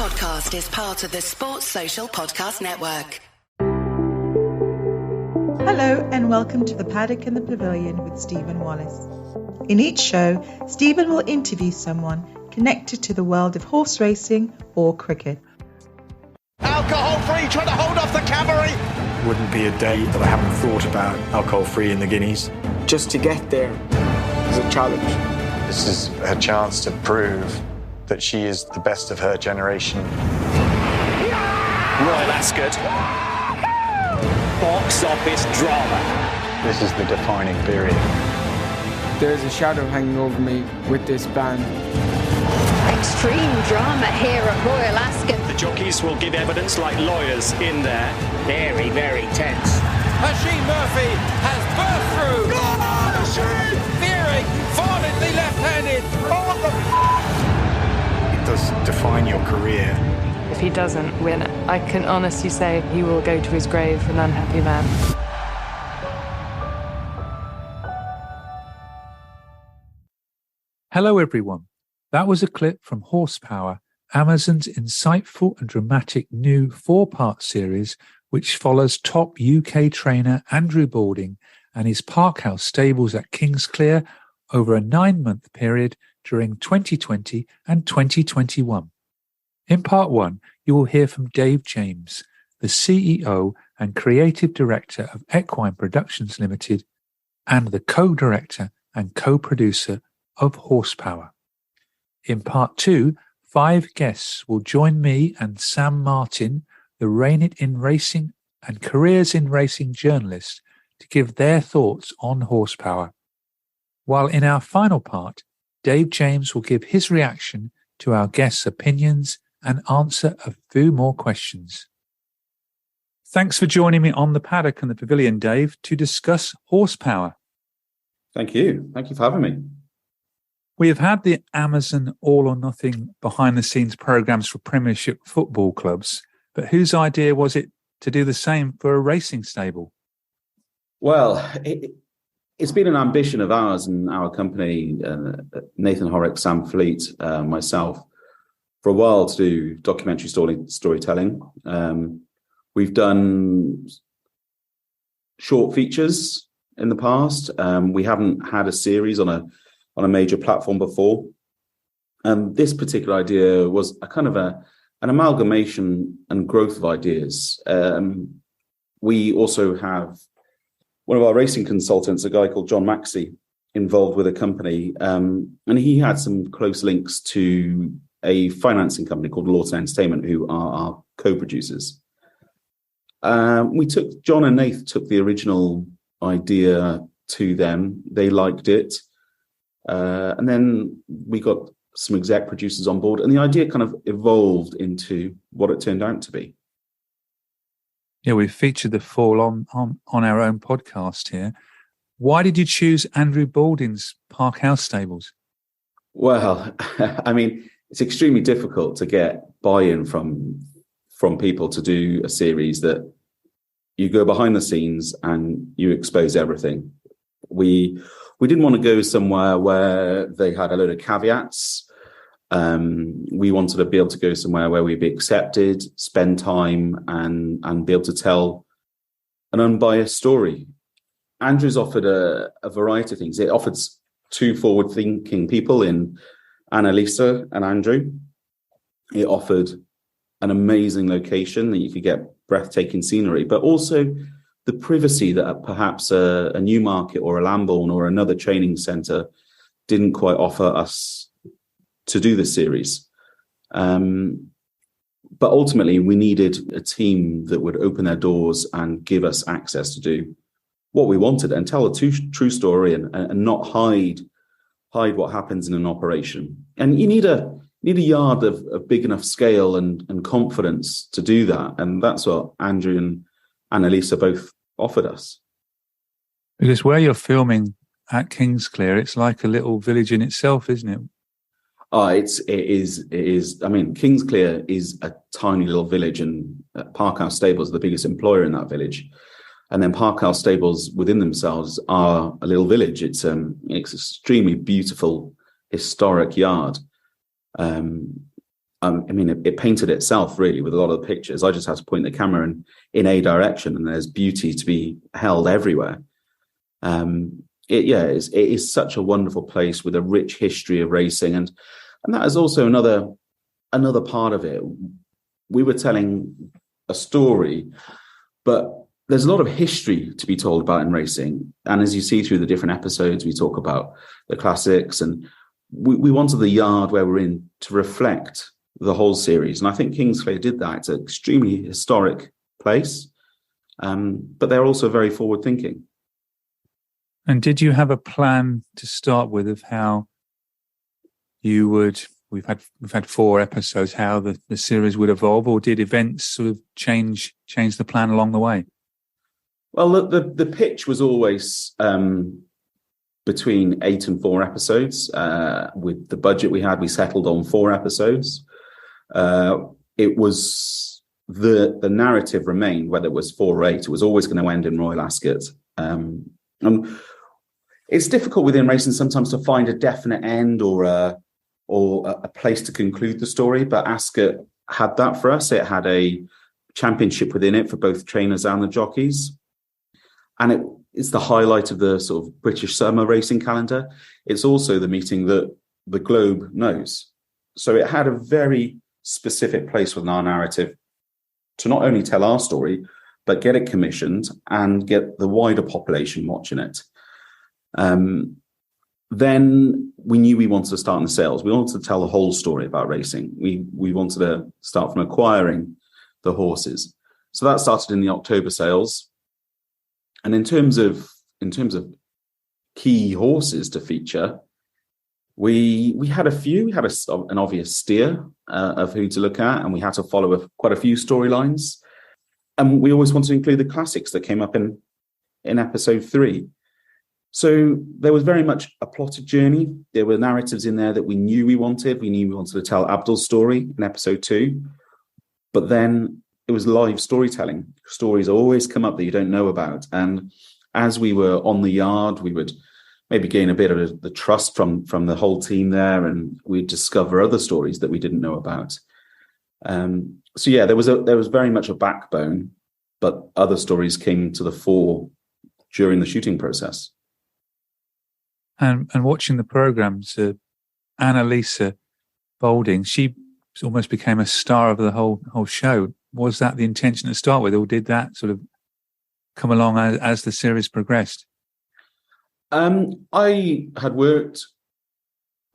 podcast is part of the Sports Social Podcast Network. Hello and welcome to the Paddock and the Pavilion with Stephen Wallace. In each show, Stephen will interview someone connected to the world of horse racing or cricket. Alcohol-free, trying to hold off the cavalry. Wouldn't be a day that I haven't thought about alcohol-free in the Guineas. Just to get there is a challenge. This is her chance to prove that she is the best of her generation. Royal Ascot. Box office drama. This is the defining period. There's a shadow hanging over me with this band. Extreme drama here at Royal Ascot. The jockeys will give evidence like lawyers in there. Very, very tense. Oisin Murphy has burst through. Go on, Oisin! Veering, violently left-handed. Oh, what the It does define your career. If he doesn't win, I can honestly say he will go to his grave an unhappy man. Hello everyone. That was a clip from Horsepower, Amazon's insightful and dramatic new 4-part series which follows top UK trainer Andrew Balding and his Parkhouse stables at Kingsclere over a 9-month period during 2020 and 2021. In part 1, you will hear from Dave James, the CEO and Creative Director of Equine Productions Limited and the co-director and co-producer of Horsepower. In part 2, 5 guests will join me and Sam Martin, the Rein It in Racing and Careers in Racing journalist, to give their thoughts on Horsepower. While in our final part, Dave James will give his reaction to our guests' opinions and answer a few more questions. Thanks for joining me on the Paddock and the Pavilion, Dave, to discuss Horsepower. Thank you. Thank you for having me. We have had the Amazon all or nothing behind the scenes programs for Premiership football clubs, but whose idea was it to do the same for a racing stable? Well, it's been an ambition of ours and our company, Nathan Horrocks, Sam Fleet, myself, for a while to do documentary storytelling. We've done short features in the past. We haven't had a series on a major platform before. This particular idea was a kind of an amalgamation and growth of ideas. We also have one of our racing consultants, a guy called John Maxey, involved with a company, and he had some close links to a financing company called Lawton Entertainment, who are our co-producers. John and Nath took the original idea to them. They liked it. And then we got some exec producers on board, and the idea kind of evolved into what it turned out to be. Yeah, we've featured the fall on our own podcast here. Why did you choose Andrew Balding's Parkhouse stables? Well, I mean, it's extremely difficult to get buy-in from people to do a series that you go behind the scenes and you expose everything. We didn't want to go somewhere where they had a load of caveats. We wanted to be able to go somewhere where we'd be accepted, spend time, and be able to tell an unbiased story. Andrew's offered a variety of things. It offered 2 forward-thinking people in Annalisa and Andrew. It offered an amazing location that you could get breathtaking scenery, but also the privacy that perhaps a Newmarket or a Lambourne or another training centre didn't quite offer us to do this series. But ultimately, we needed a team that would open their doors and give us access to do what we wanted and tell a true story and not hide what happens in an operation. And you need a yard of big enough scale and confidence to do that. And that's what Andrew and Annalisa both offered us. Because where you're filming at Kingsclere, it's like a little village in itself, isn't it? Oh, it is. I mean, Kingsclere is a tiny little village, and Parkhouse Stables are the biggest employer in that village. And then Parkhouse Stables within themselves are a little village. It's extremely beautiful, historic yard. it painted itself really with a lot of the pictures. I just had to point the camera in a direction, and there's beauty to be held everywhere. It is such a wonderful place with a rich history of racing, and that is also another part of it. We were telling a story, but there's a lot of history to be told about in racing. And as you see through the different episodes, we talk about the classics, and we wanted the yard where we're in to reflect the whole series. And I think Kingsclere did that. It's an extremely historic place, but they're also very forward thinking. And did you have a plan to start with of how you would, we've had 4 episodes, how the series would evolve, or did events sort of change the plan along the way? Well, the pitch was always between 8 and 4 episodes. With the budget we had, we settled on 4 episodes. It was the narrative remained, whether it was 4 or 8, it was always going to end in Royal Ascot. And it's difficult within racing sometimes to find a definite end or a place to conclude the story, but Ascot had that for us. It had a championship within it for both trainers and the jockeys. And it's the highlight of the sort of British summer racing calendar. It's also the meeting that the globe knows. So it had a very specific place within our narrative to not only tell our story, but get it commissioned and get the wider population watching it. Then we knew we wanted to start in the sales. We wanted to tell the whole story about racing. We wanted to start from acquiring the horses. So that started in the October sales. And in terms of key horses to feature, we had a few. We had an obvious steer of who to look at, and we had to follow quite a few storylines. And we always wanted to include the classics that came up in episode 3. So there was very much a plotted journey. There were narratives in there that we knew we wanted. We knew we wanted to tell Abdul's story in episode 2. But then it was live storytelling. Stories always come up that you don't know about. And as we were on the yard, we would maybe gain a bit of the trust from the whole team there, and we'd discover other stories that we didn't know about. So yeah, there was very much a backbone, but other stories came to the fore during the shooting process. And watching the programs, Annalisa Boulding, she almost became a star of the whole show. Was that the intention to start with, or did that sort of come along as the series progressed? I had worked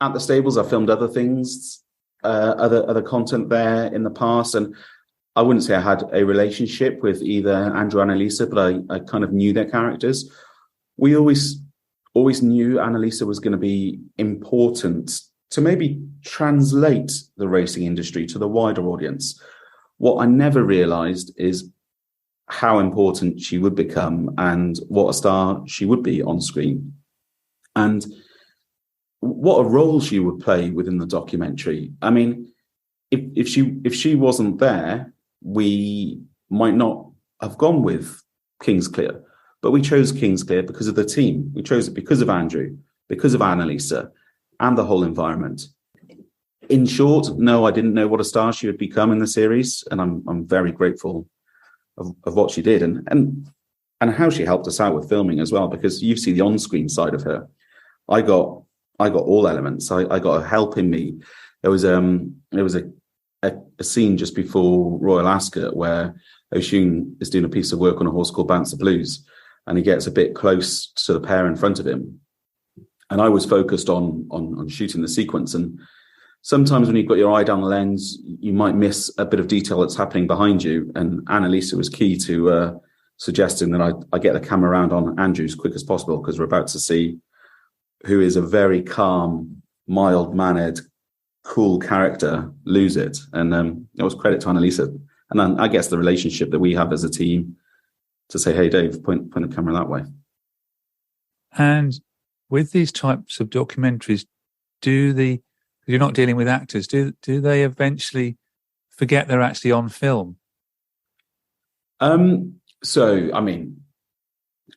at the stables. I filmed other things, other content there in the past, and I wouldn't say I had a relationship with either Andrew or Annalisa, but I kind of knew their characters. We always knew Annalisa was going to be important to maybe translate the racing industry to the wider audience. What I never realised is how important she would become and what a star she would be on screen, and what a role she would play within the documentary. I mean, if she wasn't there, we might not have gone with Kingsclere, but we chose Kingsclere because of the team. We chose it because of Andrew, because of Annalisa, and the whole environment. In short, no, I didn't know what a star she would become in the series, and I'm very grateful of what she did and how she helped us out with filming as well, because you see the on-screen side of her. I got all elements. I got help in me. There was a scene just before Royal Ascot where Oisin is doing a piece of work on a horse called Bounce the Blues, and he gets a bit close to the pair in front of him. And I was focused on shooting the sequence. And sometimes when you've got your eye down the lens, you might miss a bit of detail that's happening behind you. And Annalisa was key to suggesting that I get the camera around on Andrew as quick as possible, because we're about to see who is a very calm, mild-mannered, cool character lose it. And it was credit to Annalisa. And then I guess the relationship that we have as a team to say, hey, Dave, point the camera that way. And with these types of documentaries, you're not dealing with actors, do they eventually forget they're actually on film? So, I mean,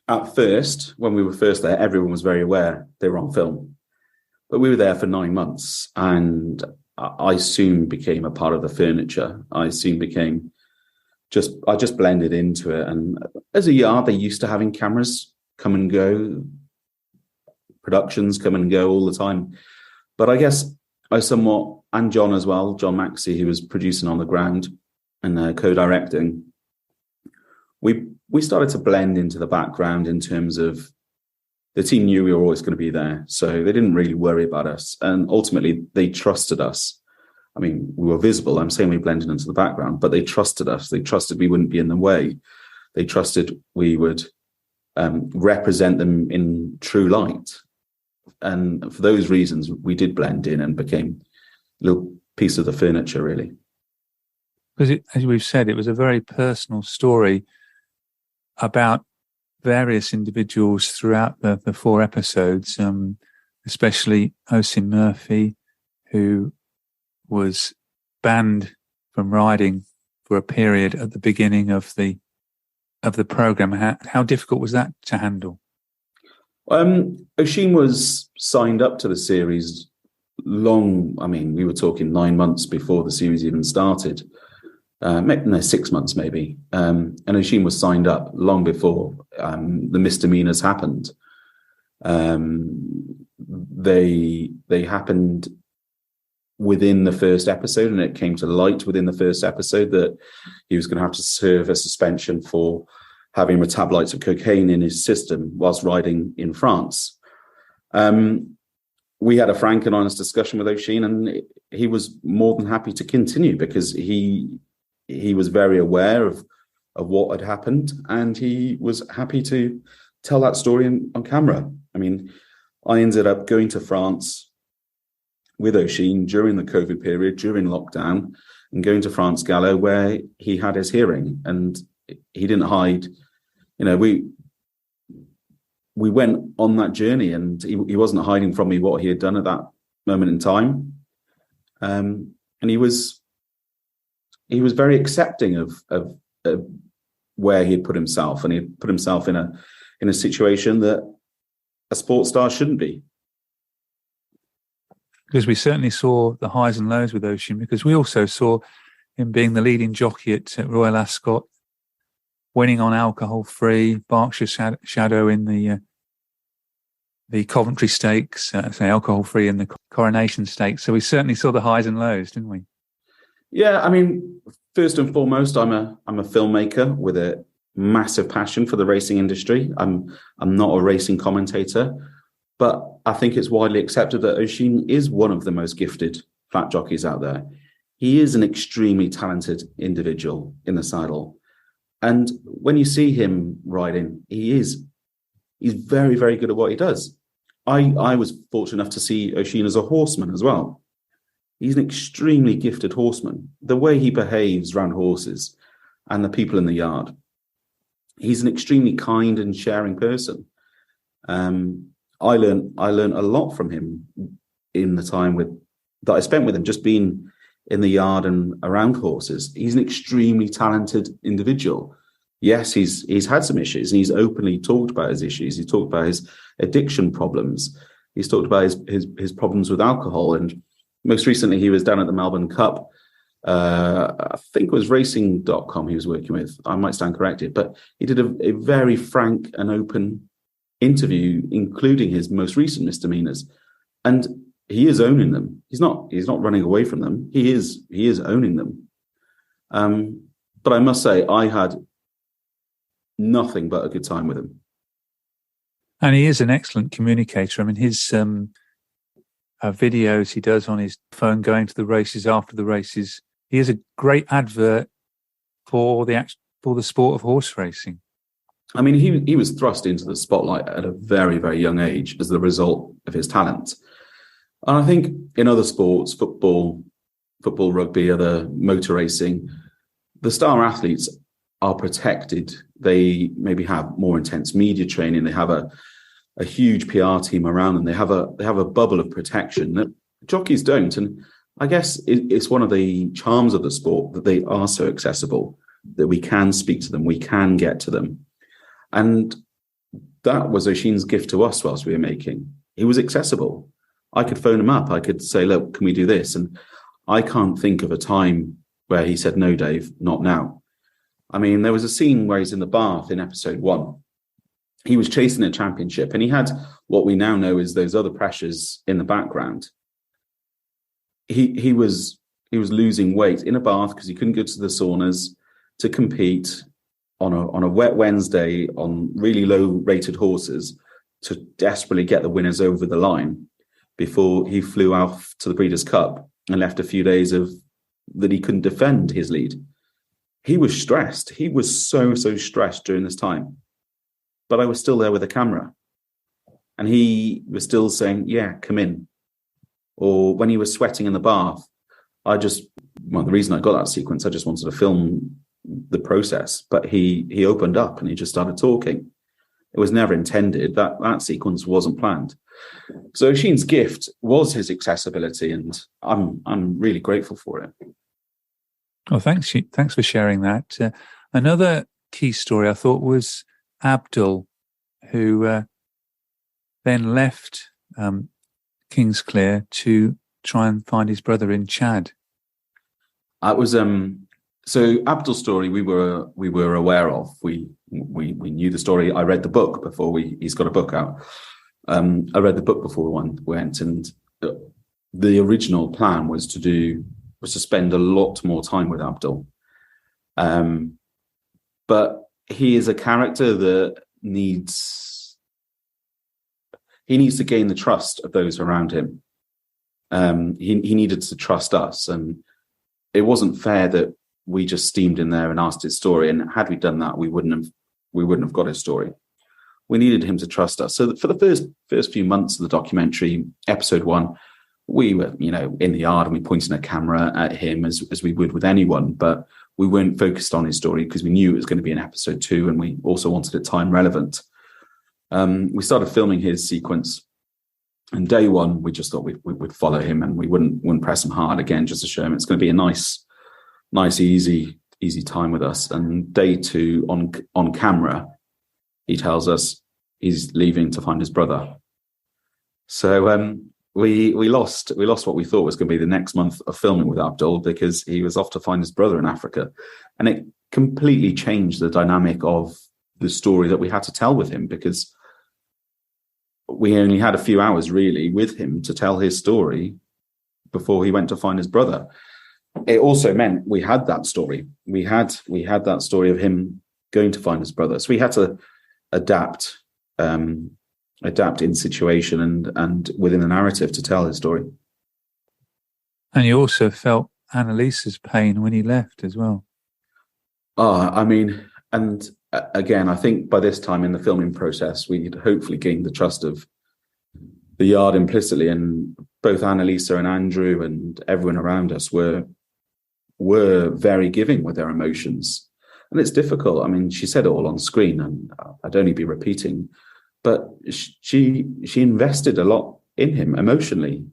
at first, when we were first there, everyone was very aware they were on film. But we were there for 9 months, and I soon became a part of the furniture. I soon became I just blended into it. And as a yard, they're used to having cameras come and go, productions come and go all the time. But I guess I somewhat, and John as well, John Maxey, who was producing on the ground and co-directing, we started to blend into the background in terms of the team knew we were always going to be there. So they didn't really worry about us. And ultimately, they trusted us. I mean, we were visible. I'm saying we blended into the background, but they trusted us. They trusted we wouldn't be in the way. They trusted we would represent them in true light. And for those reasons, we did blend in and became a little piece of the furniture, really. Because, as we've said, it was a very personal story about various individuals throughout the 4 episodes, especially Oisin Murphy, who was banned from riding for a period at the beginning of the program. How difficult was that to handle? Oisin was signed up to the series long. I mean, we were talking 9 months before the series even started. 6 months maybe. And Oisin was signed up long before the misdemeanors happened. They happened within the first episode, and it came to light within the first episode that he was going to have to serve a suspension for having metabolites of cocaine in his system whilst riding in France. We had a frank and honest discussion with Oisin, and he was more than happy to continue because he was very aware of what had happened, and he was happy to tell that story on camera. I mean, I ended up going to France with Oisin during the COVID period, during lockdown, and going to France Gallo, where he had his hearing, and he didn't hide. You know, we went on that journey, and he wasn't hiding from me what he had done at that moment in time. And he was very accepting of where he had put himself, and he had put himself in a situation that a sports star shouldn't be. Because we certainly saw the highs and lows with Oisin, because we also saw him being the leading jockey at Royal Ascot, winning on alcohol-free, Berkshire Shadow in the Coventry Stakes, alcohol-free in the Coronation Stakes. So we certainly saw the highs and lows, didn't we? Yeah, I mean, first and foremost, I'm a filmmaker with a massive passion for the racing industry. I'm not a racing commentator, but I think it's widely accepted that Oisin is one of the most gifted flat jockeys out there. He is an extremely talented individual in the saddle. And when you see him riding, he's very, very good at what he does. I was fortunate enough to see Oisin as a horseman as well. He's an extremely gifted horseman. The way he behaves around horses and the people in the yard, he's an extremely kind and sharing person. I learned a lot from him in the time that I spent with him, just being in the yard and around horses. He's an extremely talented individual. Yes, he's had some issues, and he's openly talked about his issues. He's talked about his addiction problems. He's talked about his problems with alcohol. And most recently, he was down at the Melbourne Cup. I think it was racing.com he was working with. I might stand corrected, but he did a very frank and open interview, including his most recent misdemeanors. And he is owning them. He's not running away from them. He is owning them. But I must say, I had nothing but a good time with him. And he is an excellent communicator. I mean, his videos he does on his phone going to the races, after the races, he is a great advert for the sport of horse racing. I mean, he was thrust into the spotlight at a very, very young age as the result of his talent. And I think in other sports, football, rugby, other motor racing, the star athletes are protected. They maybe have more intense media training. They have a huge PR team around them. They have a bubble of protection that jockeys don't. And I guess it's one of the charms of the sport that they are so accessible, that we can speak to them, we can get to them. And that was Oisin's gift to us whilst we were making. He was accessible. I could phone him up. I could say, look, can we do this? And I can't think of a time where he said, no, Dave, not now. I mean, there was a scene where he's in the bath in episode 1. He was chasing a championship, and he had what we now know is those other pressures in the background. He was losing weight in a bath because he couldn't go to the saunas to compete on a wet Wednesday on really low rated horses to desperately get the winners over the line before he flew off to the Breeders' Cup and left a few days that he couldn't defend his lead. He was stressed. He was so stressed during this time. But I was still there with a camera. And he was still saying, yeah, come in. Or when he was sweating in the bath, the reason I got that sequence, I just wanted to film the process. But he opened up and he just started talking. It was never intended. That sequence wasn't planned. So Oisin's gift was his accessibility, and I'm really grateful for it. Well, thanks for sharing that. Another key story I thought was Abdul, who then left Kingsclere to try and find his brother in Chad. It was so Abdul's story we were aware of. We knew the story. I read the book before he's got a book out. I read the book before we went, and the original plan was to spend a lot more time with Abdul. But he is a character that needs to gain the trust of those around him. He needed to trust us, and it wasn't fair that we just steamed in there and asked his story. And had we done that, we wouldn't have got his story. We needed him to trust us. So for the first few months of the documentary, episode 1, we were, in the yard and we pointed a camera at him as we would with anyone, but we weren't focused on his story because we knew it was going to be in episode 2, and we also wanted it time relevant. We started filming his sequence, and day 1, we just thought we'd follow him and we wouldn't press him hard again, just to show him it's going to be a nice, easy time with us. And day 2 on camera, he tells us he's leaving to find his brother. So we lost what we thought was going to be the next month of filming with Abdul, because he was off to find his brother in Africa. And it completely changed the dynamic of the story that we had to tell with him, because we only had a few hours really with him to tell his story before he went to find his brother. It also meant we had that story. We had that story of him going to find his brother. So we had to adapt in situation and within the narrative to tell his story. And you also felt Annalisa's pain when he left as well. And again, I think by this time in the filming process, we'd hopefully gained the trust of the yard implicitly, and both Annalisa and Andrew and everyone around us were very giving with their emotions. And it's difficult. I mean, she said it all on screen, and I'd only be repeating, but she invested a lot in him emotionally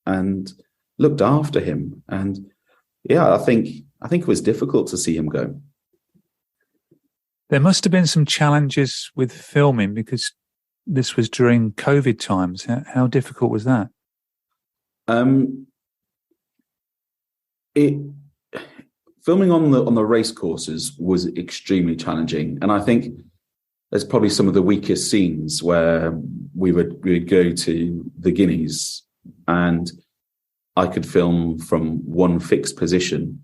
and looked after him. And yeah, I think it was difficult to see him go. There must have been some challenges with filming, because this was during COVID times. How difficult was that? Filming on the race courses was extremely challenging, and I think there's probably some of the weakest scenes where we would go to the Guineas, and I could film from one fixed position.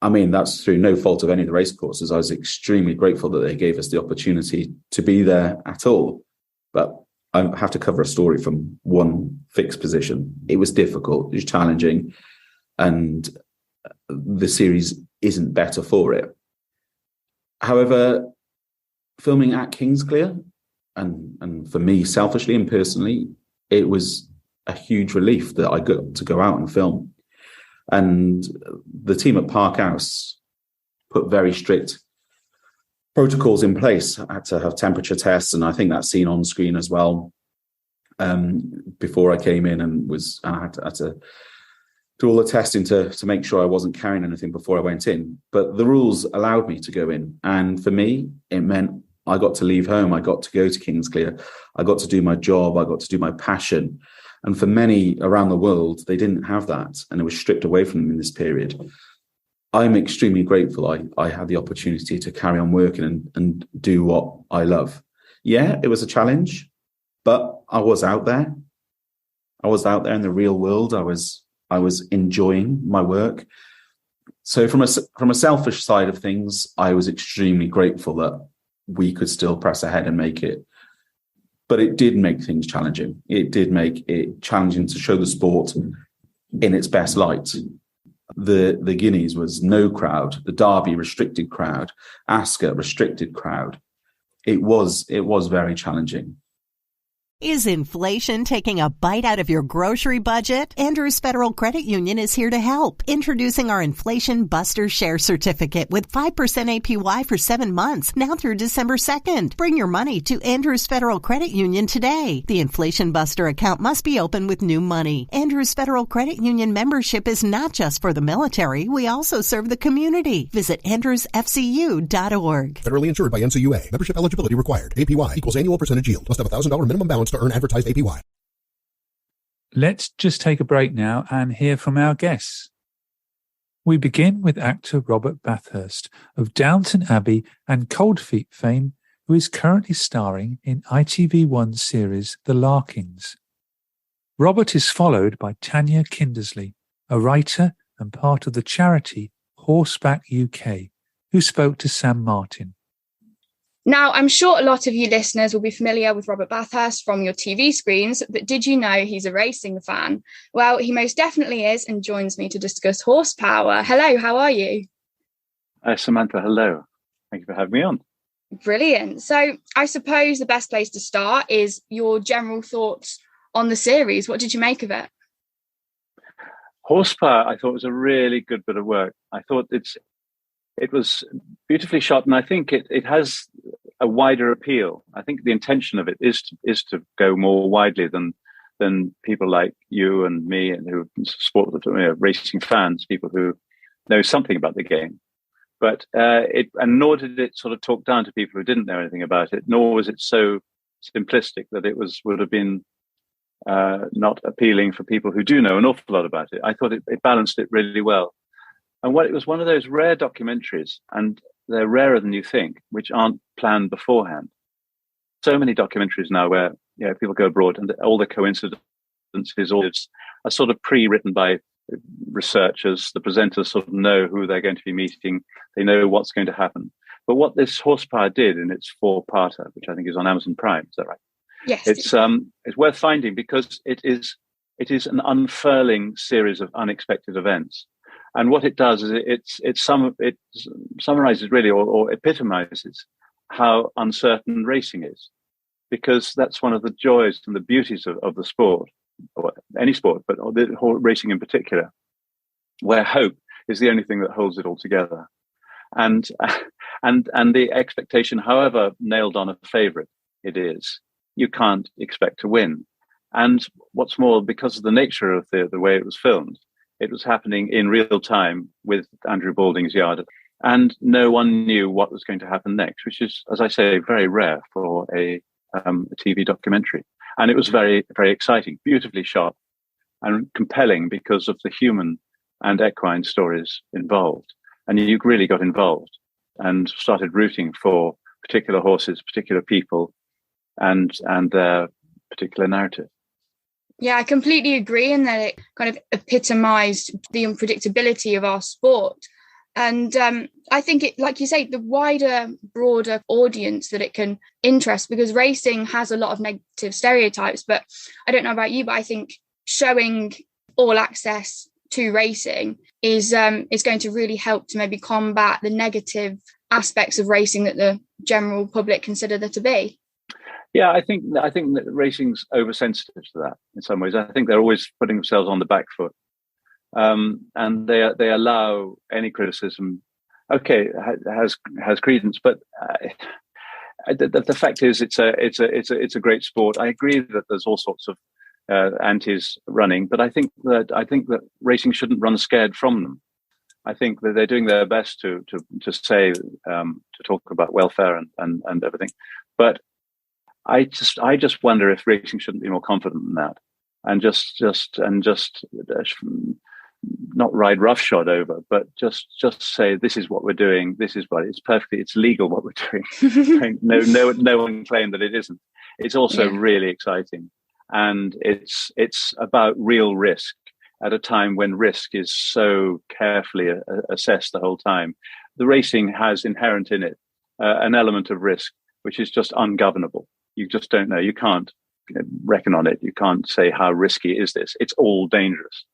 I mean, that's through no fault of any of the race courses. I was extremely grateful that they gave us the opportunity to be there at all. But I have to cover a story from one fixed position. It was difficult, it was challenging, and the series isn't better for it. However, filming at Kingsclere, and for me, selfishly and personally, it was a huge relief that I got to go out and film. And the team at Park House put very strict protocols in place. I had to have temperature tests, and I think that's seen on screen as well. Before I came in, I had to do all the testing to make sure I wasn't carrying anything before I went in. But the rules allowed me to go in, and for me, it meant I got to leave home. I got to go to Kingsclere. I got to do my job. I got to do my passion. And for many around the world, they didn't have that, and it was stripped away from them in this period. I'm extremely grateful I had the opportunity to carry on working and do what I love. Yeah, it was a challenge, but I was out there. I was out there in the real world. I was enjoying my work. So from a selfish side of things, I was extremely grateful that we could still press ahead and make it. But it did make things challenging. It did make it challenging to show the sport in its best light. The Guineas was no crowd, the Derby restricted crowd, Ascot restricted crowd. It was very challenging. Is inflation taking a bite out of your grocery budget? Andrews Federal Credit Union is here to help. Introducing our Inflation Buster Share Certificate with 5% APY for 7 months, now through December 2nd. Bring your money to Andrews Federal Credit Union today. The Inflation Buster account must be open with new money. Andrews Federal Credit Union membership is not just for the military. We also serve the community. Visit andrewsfcu.org. Federally insured by NCUA. Membership eligibility required. APY equals annual percentage yield. Must have $1,000 minimum balance to earn advertised APY. Let's just take a break now and hear from our guests. We begin with actor Robert Bathurst of Downton Abbey and Cold Feet fame, who is currently starring in ITV1's series The Larkins. Robert is followed by Tania Kindersley, a writer and part of the charity Horseback UK, who spoke to Sam Martin. Now, I'm sure a lot of you listeners will be familiar with Robert Bathurst from your TV screens, but did you know he's a racing fan? Well, he most definitely is, and joins me to discuss horsepower. Hello, how are you? Samantha, hello. Thank you for having me on. Brilliant. So I suppose the best place to start is your general thoughts on the series. What did you make of it? Horsepower, I thought, was a really good bit of work. I thought it was beautifully shot, and I think it has a wider appeal. I think the intention of it is to go more widely than people like you and me, and who racing fans, people who know something about the game. But nor did it sort of talk down to people who didn't know anything about it. Nor was it so simplistic that it would have been not appealing for people who do know an awful lot about it. I thought it balanced it really well. And it was one of those rare documentaries, and they're rarer than you think, which aren't planned beforehand. So many documentaries now where people go abroad and all the coincidences are sort of pre-written by researchers. The presenters sort of know who they're going to be meeting. They know what's going to happen. But what this Horsepower did in its 4-parter, which I think is on Amazon Prime, is that right? Yes. It's worth finding because it is an unfurling series of unexpected events. And what it does is it summarizes really or epitomizes how uncertain racing is, because that's one of the joys and the beauties of the sport, or any sport, but racing in particular, where hope is the only thing that holds it all together. And the expectation, however nailed on a favorite it is, you can't expect to win. And what's more, because of the nature of the way it was filmed, it was happening in real time with Andrew Balding's yard, and no one knew what was going to happen next, which is, as I say, very rare for a TV documentary. And it was very, very exciting, beautifully shot, and compelling because of the human and equine stories involved. And you really got involved and started rooting for particular horses, particular people, and their particular narrative. Yeah, I completely agree in that it kind of epitomized the unpredictability of our sport. And I think it, like you say, the wider, broader audience that it can interest, because racing has a lot of negative stereotypes. But I don't know about you, but I think showing all access to racing is going to really help to maybe combat the negative aspects of racing that the general public consider there to be. Yeah, I think that racing's oversensitive to that in some ways. I think they're always putting themselves on the back foot, and they allow any criticism. Okay, has credence, but the fact is, it's a great sport. I agree that there's all sorts of antis running, but I think that racing shouldn't run scared from them. I think that they're doing their best to say to talk about welfare and everything, but I just wonder if racing shouldn't be more confident than that. and just not ride roughshod over, but just say, this is what we're doing. This is what it's legal what we're doing. No one claimed that it isn't. It's also really exciting, and it's about real risk at a time when risk is so carefully assessed the whole time. The racing has inherent in it an element of risk, which is just ungovernable. You just don't know. You can't reckon on it. You can't say, how risky is this? It's all dangerous.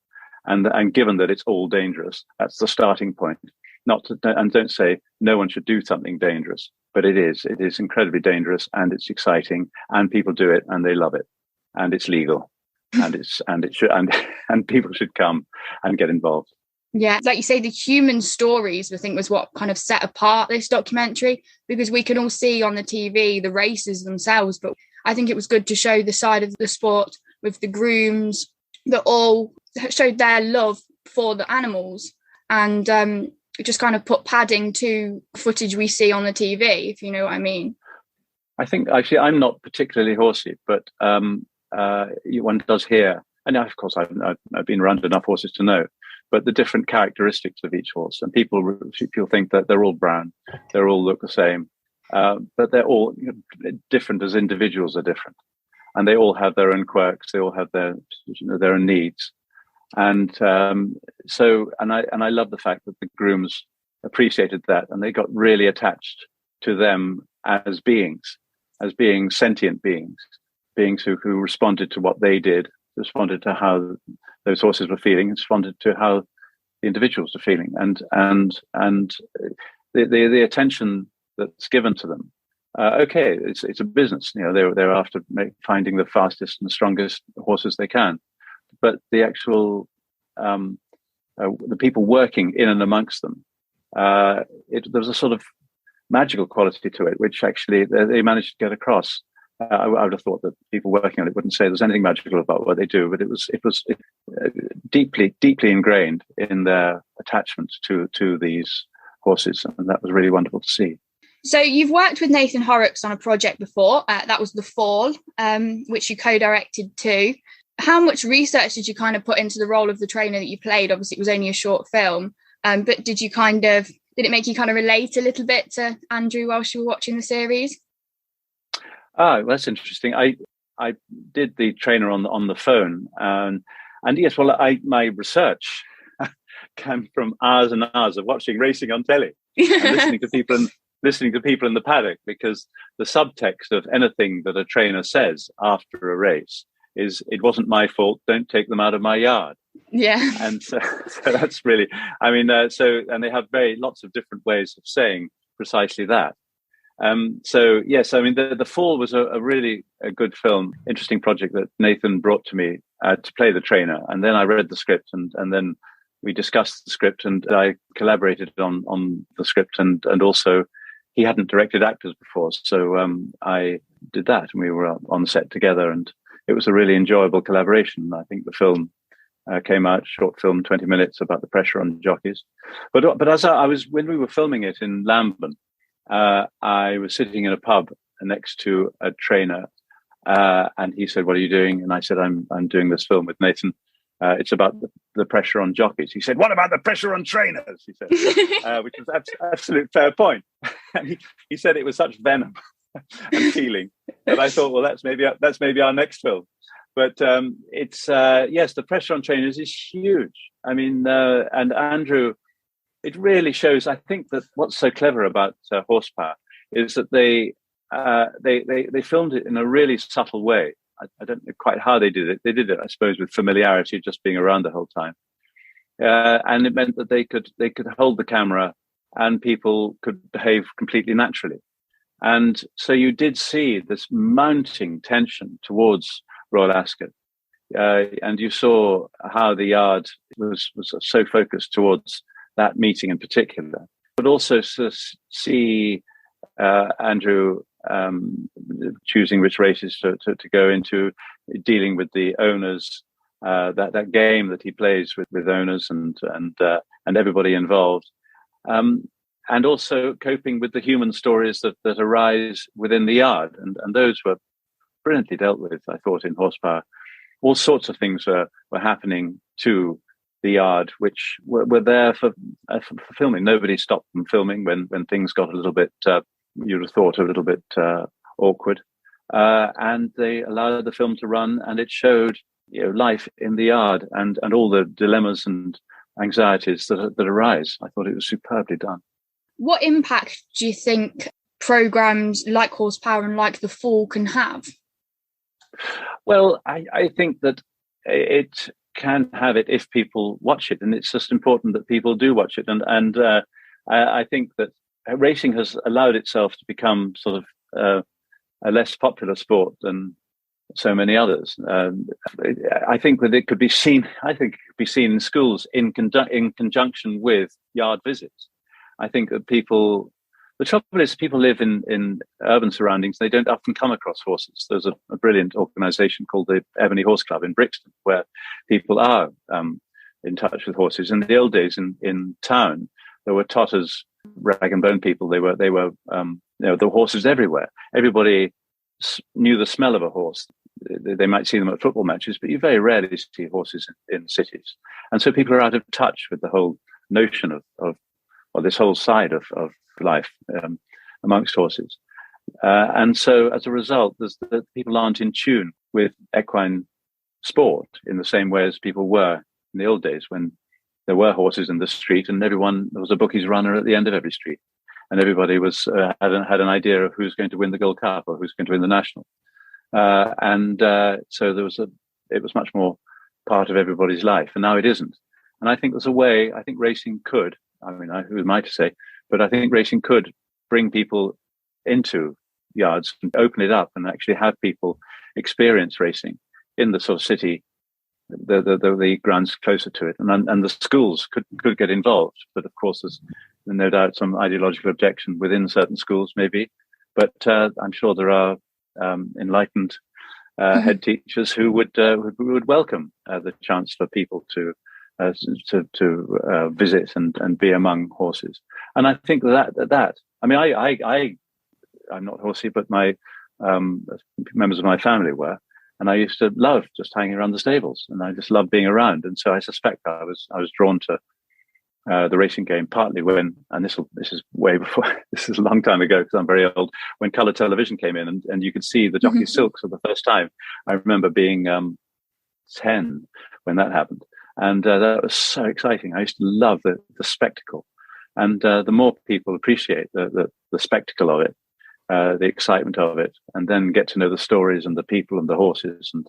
And given that it's all dangerous, that's the starting point. And don't say no one should do something dangerous, but it is. It is incredibly dangerous, and it's exciting, and people do it, and they love it, and it's legal, and people should come and get involved. Yeah, like you say, the human stories, I think, was what kind of set apart this documentary, because we can all see on the TV the races themselves, but I think it was good to show the side of the sport with the grooms that all showed their love for the animals, and just kind of put padding to footage we see on the TV, if you know what I mean. I think, actually, I'm not particularly horsey, but one does hear, and of course I've been around enough horses to know, but the different characteristics of each horse. And people think that they're all brown, they all look the same, but they're all different as individuals are different. And they all have their own quirks, they all have their own needs. And so I love the fact that the grooms appreciated that, and they got really attached to them as being sentient beings who responded to what they did, responded to how those horses were feeling, responded to how the individuals were feeling, and the attention that's given to them. It's a business. They're after finding the fastest and the strongest horses they can, but the actual the people working in and amongst them, there was a sort of magical quality to it, which actually they managed to get across. I would have thought that people working on it wouldn't say there's anything magical about what they do, but it was deeply ingrained in their attachment to these horses, and that was really wonderful to see. So you've worked with Nathan Horrocks on a project before. That was The Fall, which you co-directed too. How much research did you kind of put into the role of the trainer that you played? Obviously, it was only a short film, but did it make you kind of relate a little bit to Andrew whilst you were watching the series? Oh, that's interesting. I did the trainer on the phone, and yes, well, my research came from hours and hours of watching racing on telly and listening to people in the paddock, because the subtext of anything that a trainer says after a race is, it wasn't my fault, don't take them out of my yard. Yeah. And so that's really, and they have lots of different ways of saying precisely that. So yes, the Fall was a really good film, interesting project that Nathan brought to me to play the trainer. And then I read the script, and then we discussed the script, and I collaborated on the script, and also he hadn't directed actors before. So I did that, and we were on the set together, and it was a really enjoyable collaboration. I think the film came out, short film, 20 minutes, about the pressure on jockeys. But as when we were filming it in Lambeth, I was sitting in a pub next to a trainer, and he said, "What are you doing?" And I said, I'm doing this film with Nathan. It's about the pressure on jockeys." He said, "What about the pressure on trainers?" He said, which was absolute fair point. And he said it with such venom and feeling that I thought, well, that's maybe our next film. But it's yes, the pressure on trainers is huge. And Andrew, it really shows. I think that what's so clever about Horsepower is that they filmed it in a really subtle way. I don't know quite how they did it. They did it, I suppose, with familiarity, just being around the whole time, and it meant that they could hold the camera, and people could behave completely naturally. And so you did see this mounting tension towards Royal Ascot, and you saw how the yard was so focused towards that meeting in particular, but also to see Andrew choosing which races to go into, dealing with the owners, that game that he plays with owners and everybody involved, and also coping with the human stories that arise within the yard, and those were brilliantly dealt with, I thought, in Horsepower. all sorts of things were happening to the yard, which were there for filming. Nobody stopped them filming when things got a little bit, you'd have thought, a little bit awkward. And they allowed the film to run, and it showed life in the yard and all the dilemmas and anxieties that arise. I thought it was superbly done. What impact do you think programmes like Horsepower and like The Fall can have? Well, I think that it can have it if people watch it, and it's just important that people do watch it. And I think that racing has allowed itself to become sort of a less popular sport than so many others. I think that it could be seen. I think it could be seen in schools in conjunction with yard visits. I think that people. The trouble is, people live in urban surroundings. They don't often come across horses. There's a brilliant organisation called the Ebony Horse Club in Brixton, where people are in touch with horses. In the old days, in town, there were totters, rag and bone people. They were there were horses everywhere. Everybody knew the smell of a horse. They might see them at football matches, but you very rarely see horses in cities. And so people are out of touch with the whole notion of this whole side of life amongst horses. And so as a result, people aren't in tune with equine sport in the same way as people were in the old days, when there were horses in the street and there was a bookies runner at the end of every street. And everybody was had an idea of who's going to win the Gold Cup or who's going to win the National. So it was much more part of everybody's life. And now it isn't. And I think there's a way, I think racing could, who am I to say, but I think racing could bring people into yards and open it up and actually have people experience racing in the sort of city, the grounds closer to it. And the schools could get involved. But of course, there's no doubt some ideological objection within certain schools, maybe. But I'm sure there are enlightened head teachers who would welcome the chance for people to visit and be among horses. And I think that I'm not horsey, but my members of my family were, and I used to love just hanging around the stables, and I just loved being around. And so I suspect I was drawn to the racing game partly when, and this is way before, this is a long time ago because I'm very old, when colour television came in and you could see the jockey silks for the first time. I remember being 10 when that happened. And that was so exciting. I used to love the spectacle. And the more people appreciate the spectacle of it, the excitement of it, and then get to know the stories and the people and the horses, and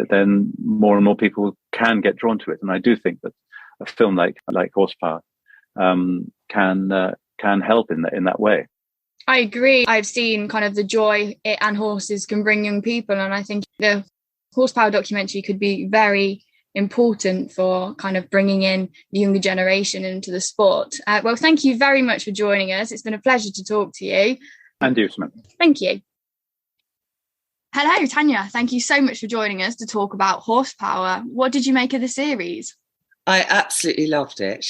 then more and more people can get drawn to it. And I do think that a film like Horsepower can help in that way. I agree. I've seen kind of the joy it and horses can bring young people, and I think the Horsepower documentary could be very important for kind of bringing in the younger generation into the sport. Well, thank you very much for joining us. It's been a pleasure to talk to you. And you, Samantha. Thank you. Hello, Tania. Thank you so much for joining us to talk about Horsepower. What did you make of the series? I absolutely loved it.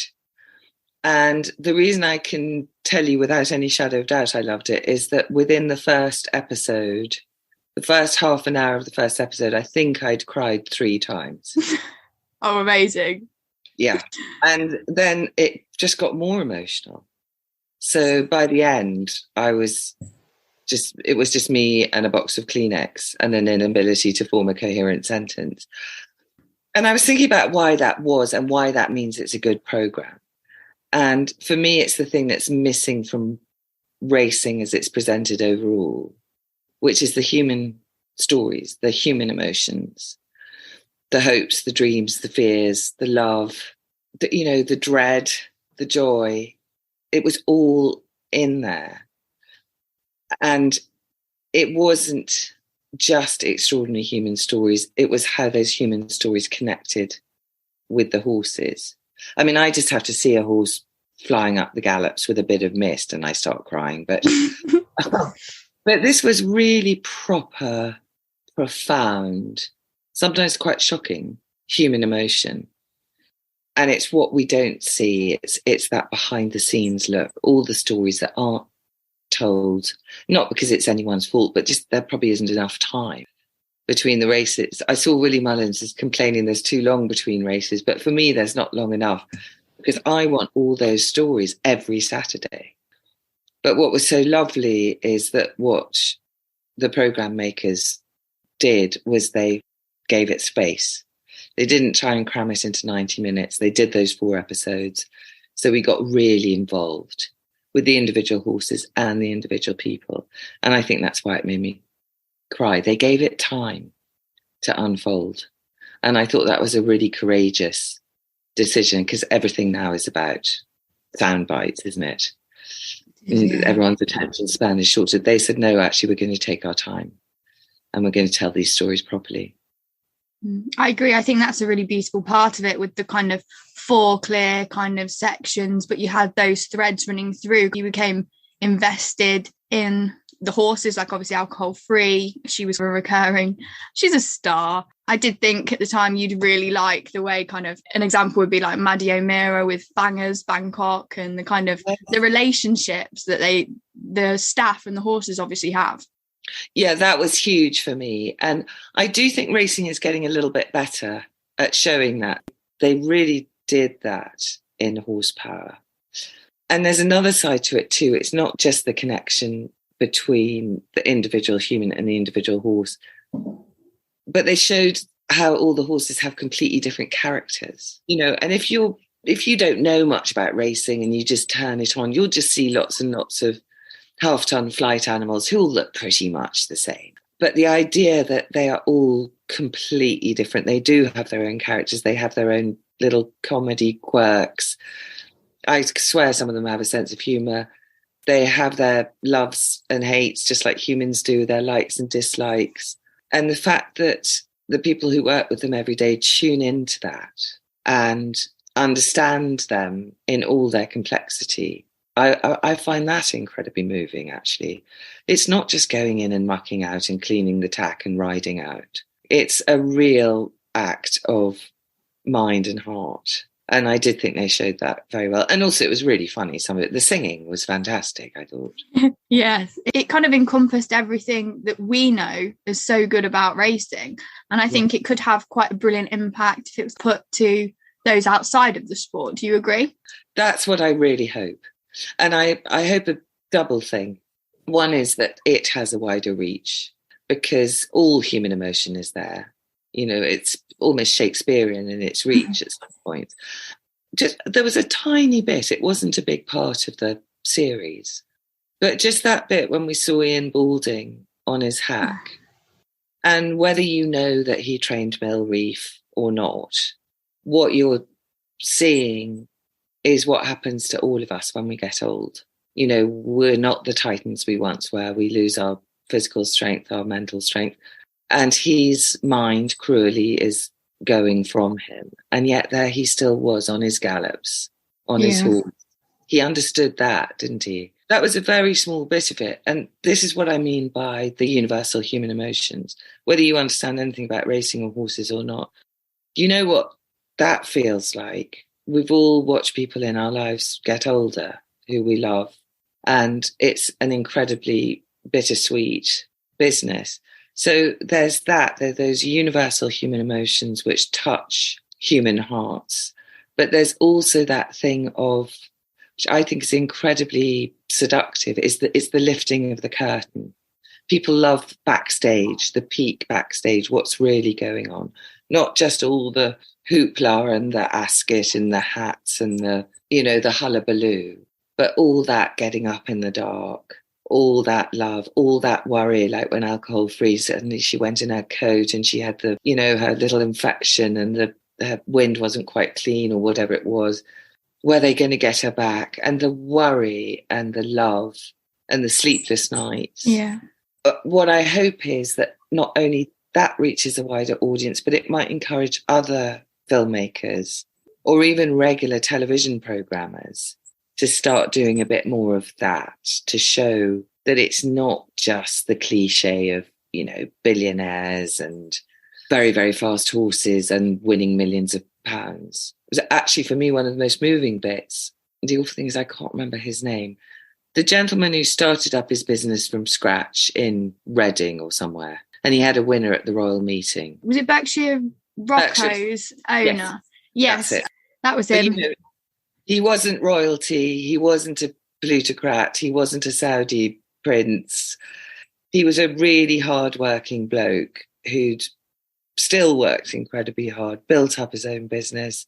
And the reason I can tell you without any shadow of doubt I loved it is that within the first episode, the first half an hour of the first episode, I think I'd cried 3 times. Oh, amazing. Yeah. And then it just got more emotional. So by the end, it was just me and a box of Kleenex and an inability to form a coherent sentence. And I was thinking about why that was and why that means it's a good program. And for me, it's the thing that's missing from racing as it's presented overall, which is the human stories, the human emotions, the hopes, the dreams, the fears, the love, the dread, the joy. It was all in there. And it wasn't just extraordinary human stories. It was how those human stories connected with the horses. I mean, I just have to see a horse flying up the gallops with a bit of mist and I start crying. But but this was really proper, profound, sometimes quite shocking human emotion. And it's what we don't see. It's that behind the scenes look, all the stories that aren't told, not because it's anyone's fault, but just there probably isn't enough time. between the races. I saw Willie Mullins is complaining there's too long between races, but for me, there's not long enough because I want all those stories every Saturday. But what was so lovely is that what the programme makers did was they gave it space. They didn't try and cram it into 90 minutes. They did those 4 episodes. So we got really involved with the individual horses and the individual people. And I think that's why it made me cry. They gave it time to unfold. And I thought that was a really courageous decision because everything now is about sound bites, isn't it? Yeah. Everyone's attention span is shorter. They said, no, actually, we're going to take our time and we're going to tell these stories properly. I agree. I think that's a really beautiful part of it with the kind of 4 clear kind of sections, but you had those threads running through. You became invested in the horses, like obviously alcohol free. She was recurring. She's a star. I did think at the time you'd really like the way kind of an example would be like Maddie O'Meara with Bangers, Bangkok, and the kind of the relationships that the staff and the horses obviously have. Yeah, that was huge for me. And I do think racing is getting a little bit better at showing that. They really did that in Horsepower. And there's another side to it too. It's not just the connection between the individual human and the individual horse, but they showed how all the horses have completely different characters, you know. And if you don't know much about racing and you just turn it on, you'll just see lots and lots of half-ton flight animals who all look pretty much the same. But the idea that they are all completely different, they do have their own characters, they have their own little comedy quirks. I swear some of them have a sense of humour. They have their loves and hates just like humans do, their likes and dislikes. And the fact that the people who work with them every day tune into that and understand them in all their complexity, I find that incredibly moving, actually. It's not just going in and mucking out and cleaning the tack and riding out. It's a real act of mind and heart. And I did think they showed that very well. And also it was really funny. Some of it, the singing was fantastic, I thought. Yes, it kind of encompassed everything that we know is so good about racing. And I think it could have quite a brilliant impact if it was put to those outside of the sport. Do you agree? That's what I really hope. And I hope a double thing. One is that it has a wider reach because all human emotion is there. You know, it's almost Shakespearean in its reach at some point. Just there was a tiny bit, it wasn't a big part of the series, but just that bit when we saw Ian Balding on his hack, and whether you know that he trained Mill Reef or not, what you're seeing is what happens to all of us when we get old. You know, we're not the titans we once were. We lose our physical strength, our mental strength. And his mind cruelly is going from him. And yet there he still was on his gallops, on his horse. He understood that, didn't he? That was a very small bit of it. And this is what I mean by the universal human emotions. Whether you understand anything about racing or horses or not, you know what that feels like. We've all watched people in our lives get older who we love. And it's an incredibly bittersweet business. So there's that, there's those universal human emotions which touch human hearts. But there's also that thing of, which I think is incredibly seductive, is that it's the lifting of the curtain. People love backstage, the peak backstage, what's really going on. Not just all the hoopla and the ascot and the hats and the, you know, the hullabaloo, but all that getting up in the dark, all that love, all that worry, like when alcohol free, suddenly she went in her coat and she had the, you know, her little infection and her wind wasn't quite clean or whatever it was. Were they going to get her back? And the worry and the love and the sleepless nights. Yeah. What I hope is that not only that reaches a wider audience, but it might encourage other filmmakers or even regular television programmers to start doing a bit more of that, to show that it's not just the cliche of, you know, billionaires and very, very fast horses and winning millions of pounds. It was actually, for me, one of the most moving bits. The awful thing is I can't remember his name. The gentleman who started up his business from scratch in Reading or somewhere, and he had a winner at the royal meeting. Was it Berkshire Rocco's owner? Yes. That was him. But, he wasn't royalty. He wasn't a plutocrat. He wasn't a Saudi prince. He was a really hard-working bloke who'd still worked incredibly hard, built up his own business,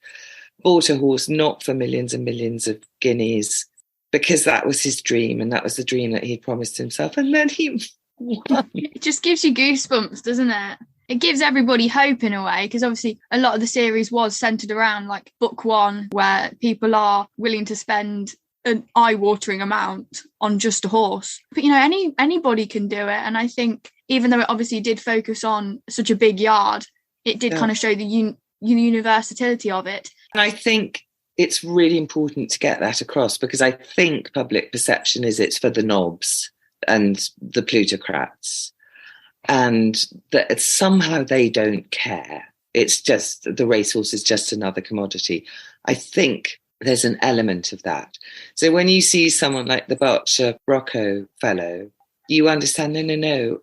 bought a horse not for millions and millions of guineas, because that was his dream, and that was the dream that he promised himself. And then he won. It just gives you goosebumps, doesn't it? It gives everybody hope in a way, because obviously a lot of the series was centred around like book one, where people are willing to spend an eye-watering amount on just a horse. But, you know, anybody can do it. And I think even though it obviously did focus on such a big yard, it did kind of show the universality of it. And I think it's really important to get that across, because I think public perception is it's for the knobs and the plutocrats, and that somehow they don't care. It's just the racehorse is just another commodity. I think there's an element of that. So when you see someone like the Berkshire Rocco fellow, you understand, no,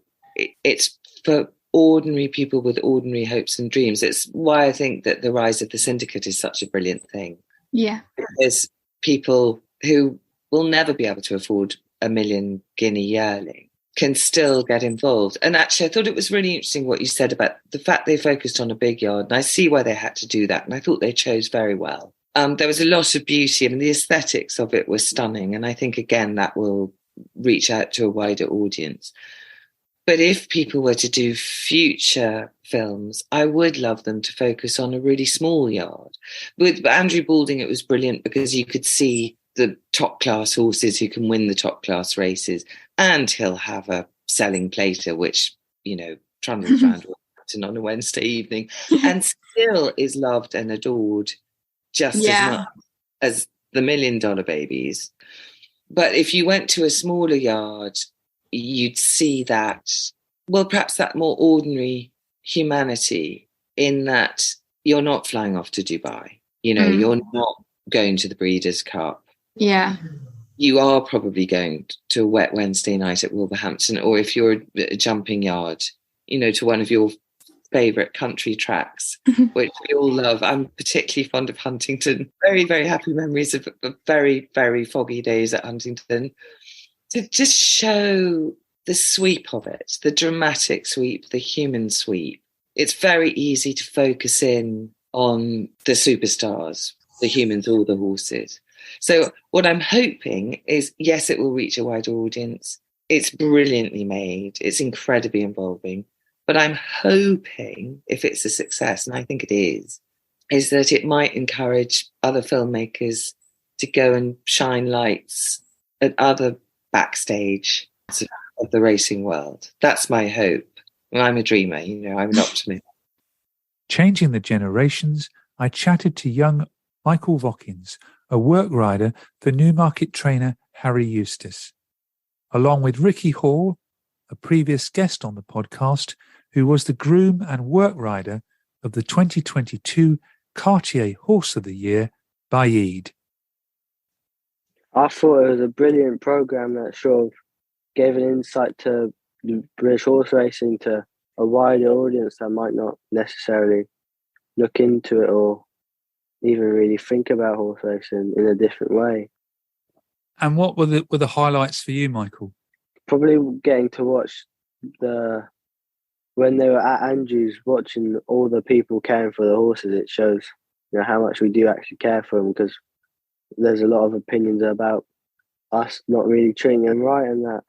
it's for ordinary people with ordinary hopes and dreams. It's why I think that the rise of the syndicate is such a brilliant thing. Yeah. There's people who will never be able to afford a million guinea yearling can still get involved. And actually, I thought it was really interesting what you said about the fact they focused on a big yard. And I see why they had to do that. And I thought they chose very well. There was a lot of beauty. I mean, the aesthetics of it were stunning. And I think, again, that will reach out to a wider audience. But if people were to do future films, I would love them to focus on a really small yard. With Andrew Balding, it was brilliant because you could see the top class horses who can win the top class races, and he'll have a selling plater, which, you know, trundles around on a Wednesday evening and still is loved and adored just as much as the $1 Million Babies. But if you went to a smaller yard, you'd see that, well, perhaps that more ordinary humanity, in that you're not flying off to Dubai. You know, you're not going to the Breeders' Cup. Yeah. You are probably going to a wet Wednesday night at Wolverhampton, or if you're a jumping yard, you know, to one of your favourite country tracks, which we all love. I'm particularly fond of Huntington. Very, very happy memories of very, very foggy days at Huntington. To just show the sweep of it, the dramatic sweep, the human sweep. It's very easy to focus in on the superstars, the humans, all the horses. So what I'm hoping is, yes, it will reach a wider audience. It's brilliantly made. It's incredibly involving. But I'm hoping, if it's a success, and I think it is that it might encourage other filmmakers to go and shine lights at other backstage of the racing world. That's my hope. And I'm a dreamer, you know, I'm an optimist. Changing the generations, I chatted to young Michael Vockins, a work rider for Newmarket trainer Harry Eustace, along with Ricky Hall, a previous guest on the podcast, who was the groom and work rider of the 2022 Cartier Horse of the Year, Baid. I thought it was a brilliant programme that sort of gave an insight to British horse racing to a wider audience that might not necessarily look into it or even really think about horse racing in a different way. And what were the highlights for you, Michael? Probably getting to watch when they were at Andrews, watching all the people caring for the horses. It shows, you know, how much we do actually care for them, because there's a lot of opinions about us not really treating them right and that,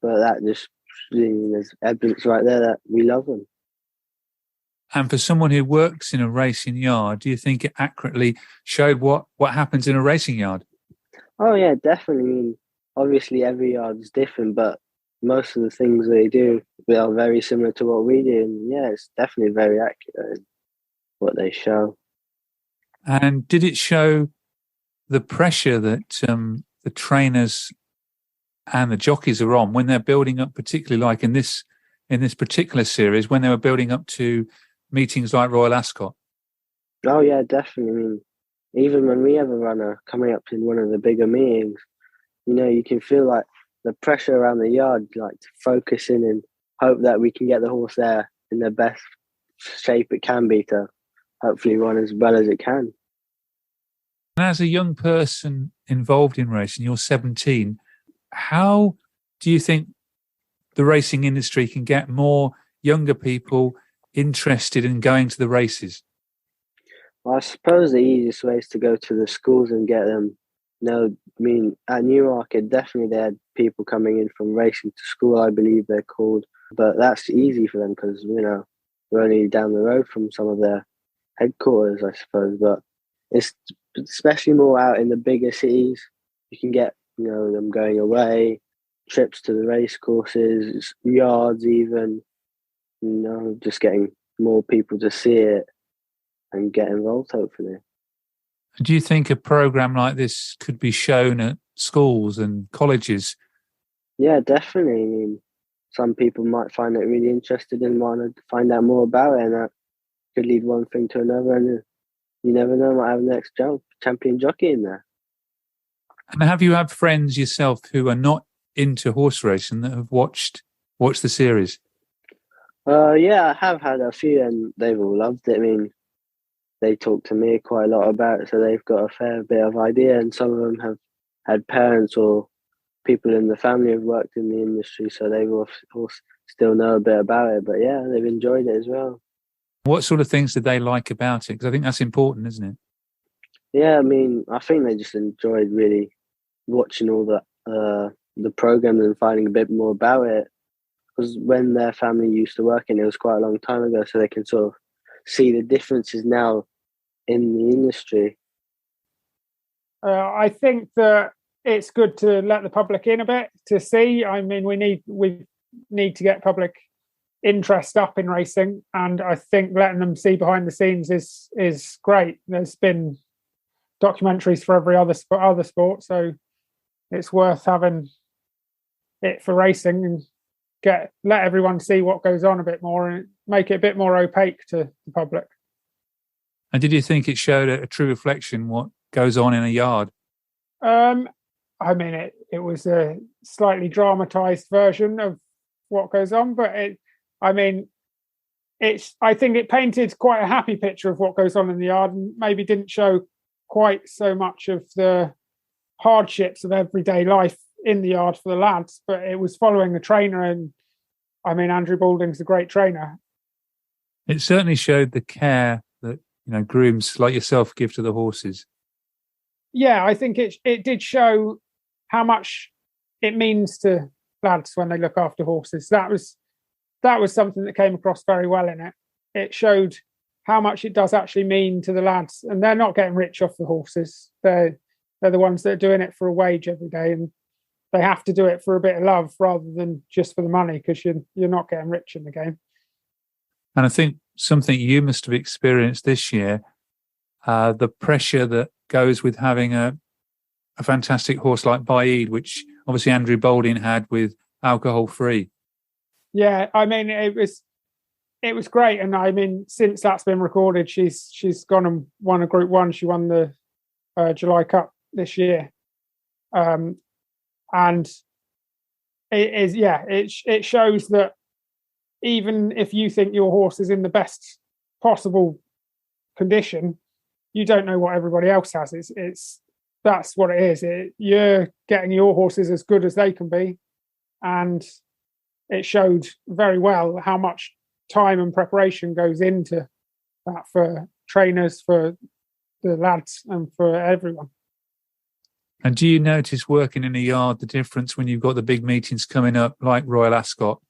but that just, you know, there's evidence right there that we love them. And for someone who works in a racing yard, do you think it accurately showed what happens in a racing yard? Oh yeah, definitely. I mean, obviously every yard is different, but most of the things they do are very similar to what we do. And yeah, it's definitely very accurate in what they show. And did it show the pressure that the trainers and the jockeys are on when they're building up, particularly like in this particular series, when they were building up to meetings like Royal Ascot? Oh yeah, definitely. I mean, even when we have a runner coming up in one of the bigger meetings, you know, you can feel like the pressure around the yard, like to focus in and hope that we can get the horse there in the best shape it can be to hopefully run as well as it can. And as a young person involved in racing, you're 17, how do you think the racing industry can get more younger people interested in going to the races? Well, I suppose the easiest way is to go to the schools and get them. At Newmarket, definitely they had people coming in from racing to school, I believe they're called. But that's easy for them because, we're only down the road from some of their headquarters, I suppose. But it's especially more out in the bigger cities. You can get, them going away, trips to the race courses, yards even, just getting more people to see it and get involved, hopefully. Do you think a program like this could be shown at schools and colleges? Yeah, definitely. Some people might find it really interesting and want to find out more about it, and that could lead one thing to another, and you never know, might have the next champion jockey in there. And have you had friends yourself who are not into horse racing that have watched the series? Yeah, I have had a few, and they've all loved it. They talk to me quite a lot about it, so they've got a fair bit of idea, and some of them have had parents or people in the family who've worked in the industry, so they will still know a bit about it. But yeah, they've enjoyed it as well. What sort of things did they like about it? Because I think that's important, isn't it? Yeah, I think they just enjoyed really watching all the programs and finding a bit more about it. Because when their family used to work in it, was quite a long time ago, so they can sort of see the differences now in the industry. I think that it's good to let the public in a bit to see. We need to get public interest up in racing, and I think letting them see behind the scenes is great. There's been documentaries for every other sport, so it's worth having it for racing and let everyone see what goes on a bit more and make it a bit more opaque to the public. And did you think it showed a true reflection what goes on in a yard? It was a slightly dramatised version of what goes on, but I think it painted quite a happy picture of what goes on in the yard and maybe didn't show quite so much of the hardships of everyday life in the yard for the lads, but it was following the trainer, and Andrew Balding's a great trainer. It certainly showed the care that grooms like yourself give to the horses. Yeah, I think it did show how much it means to lads when they look after horses. That was something that came across very well in it. It showed how much it does actually mean to the lads, and they're not getting rich off the horses. They're the ones that are doing it for a wage every day, and they have to do it for a bit of love rather than just for the money, because you're not getting rich in the game. And I think something you must have experienced this year, the pressure that goes with having a fantastic horse like Baid, which obviously Andrew Balding had with alcohol free. Yeah, it was great, and since that's been recorded, she's gone and won a Group 1. She won the July Cup this year, and it shows that even if you think your horse is in the best possible condition, you don't know what everybody else has. That's what it is. You're getting your horses as good as they can be, and it showed very well how much time and preparation goes into that for trainers, for the lads, and for everyone. And do you notice working in a yard the difference when you've got the big meetings coming up like Royal Ascot?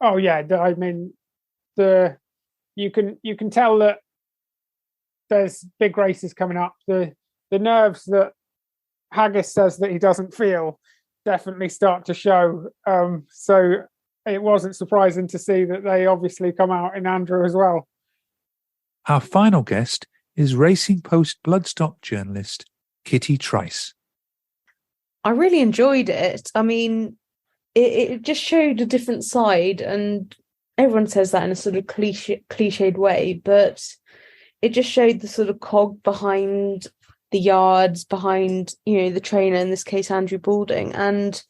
Oh yeah, you can tell that there's big races coming up. The nerves that Haggis says that he doesn't feel definitely start to show. So it wasn't surprising to see that they obviously come out in Andrew as well. Our final guest is Racing Post bloodstock journalist Kitty Trice. I really enjoyed it. It just showed a different side, and everyone says that in a sort of cliched way, but it just showed the sort of cog behind the yards, behind, the trainer, in this case, Andrew Balding. And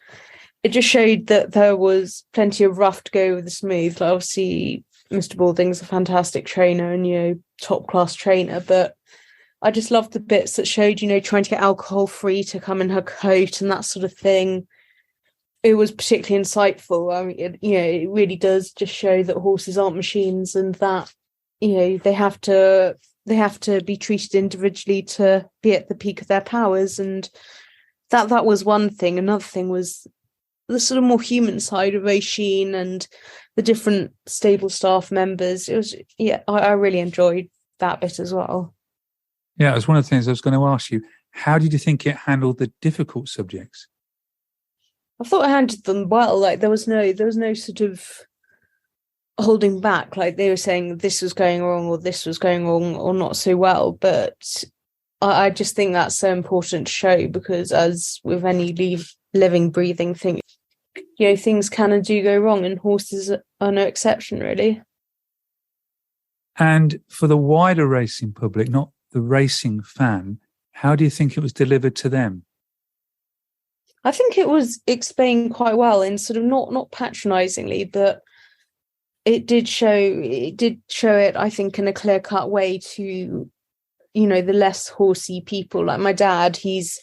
it just showed that there was plenty of rough to go with the smooth. Like, obviously, Mr. Balding's a fantastic trainer and, top class trainer, but I just loved the bits that showed, trying to get alcohol free to come in her coat and that sort of thing. It was particularly insightful. I mean, it really does just show that horses aren't machines and that, they have to be treated individually to be at the peak of their powers. And that was one thing. Another thing was the sort of more human side of Oisin and the different stable staff members. It was, I really enjoyed that bit as well. Yeah, it was one of the things I was going to ask you. How did you think it handled the difficult subjects? I thought I handled them well. Like, there was no sort of holding back. Like, they were saying this was going wrong or this was going wrong or not so well. But I just think that's so important to show, because as with any living, breathing thing, things can and do go wrong, and horses are no exception, really. And for the wider racing public, not the racing fan, how do you think it was delivered to them? I think it was explained quite well, in sort of not patronisingly, but it did show it, I think, in a clear-cut way to, the less horsey people. Like my dad, he's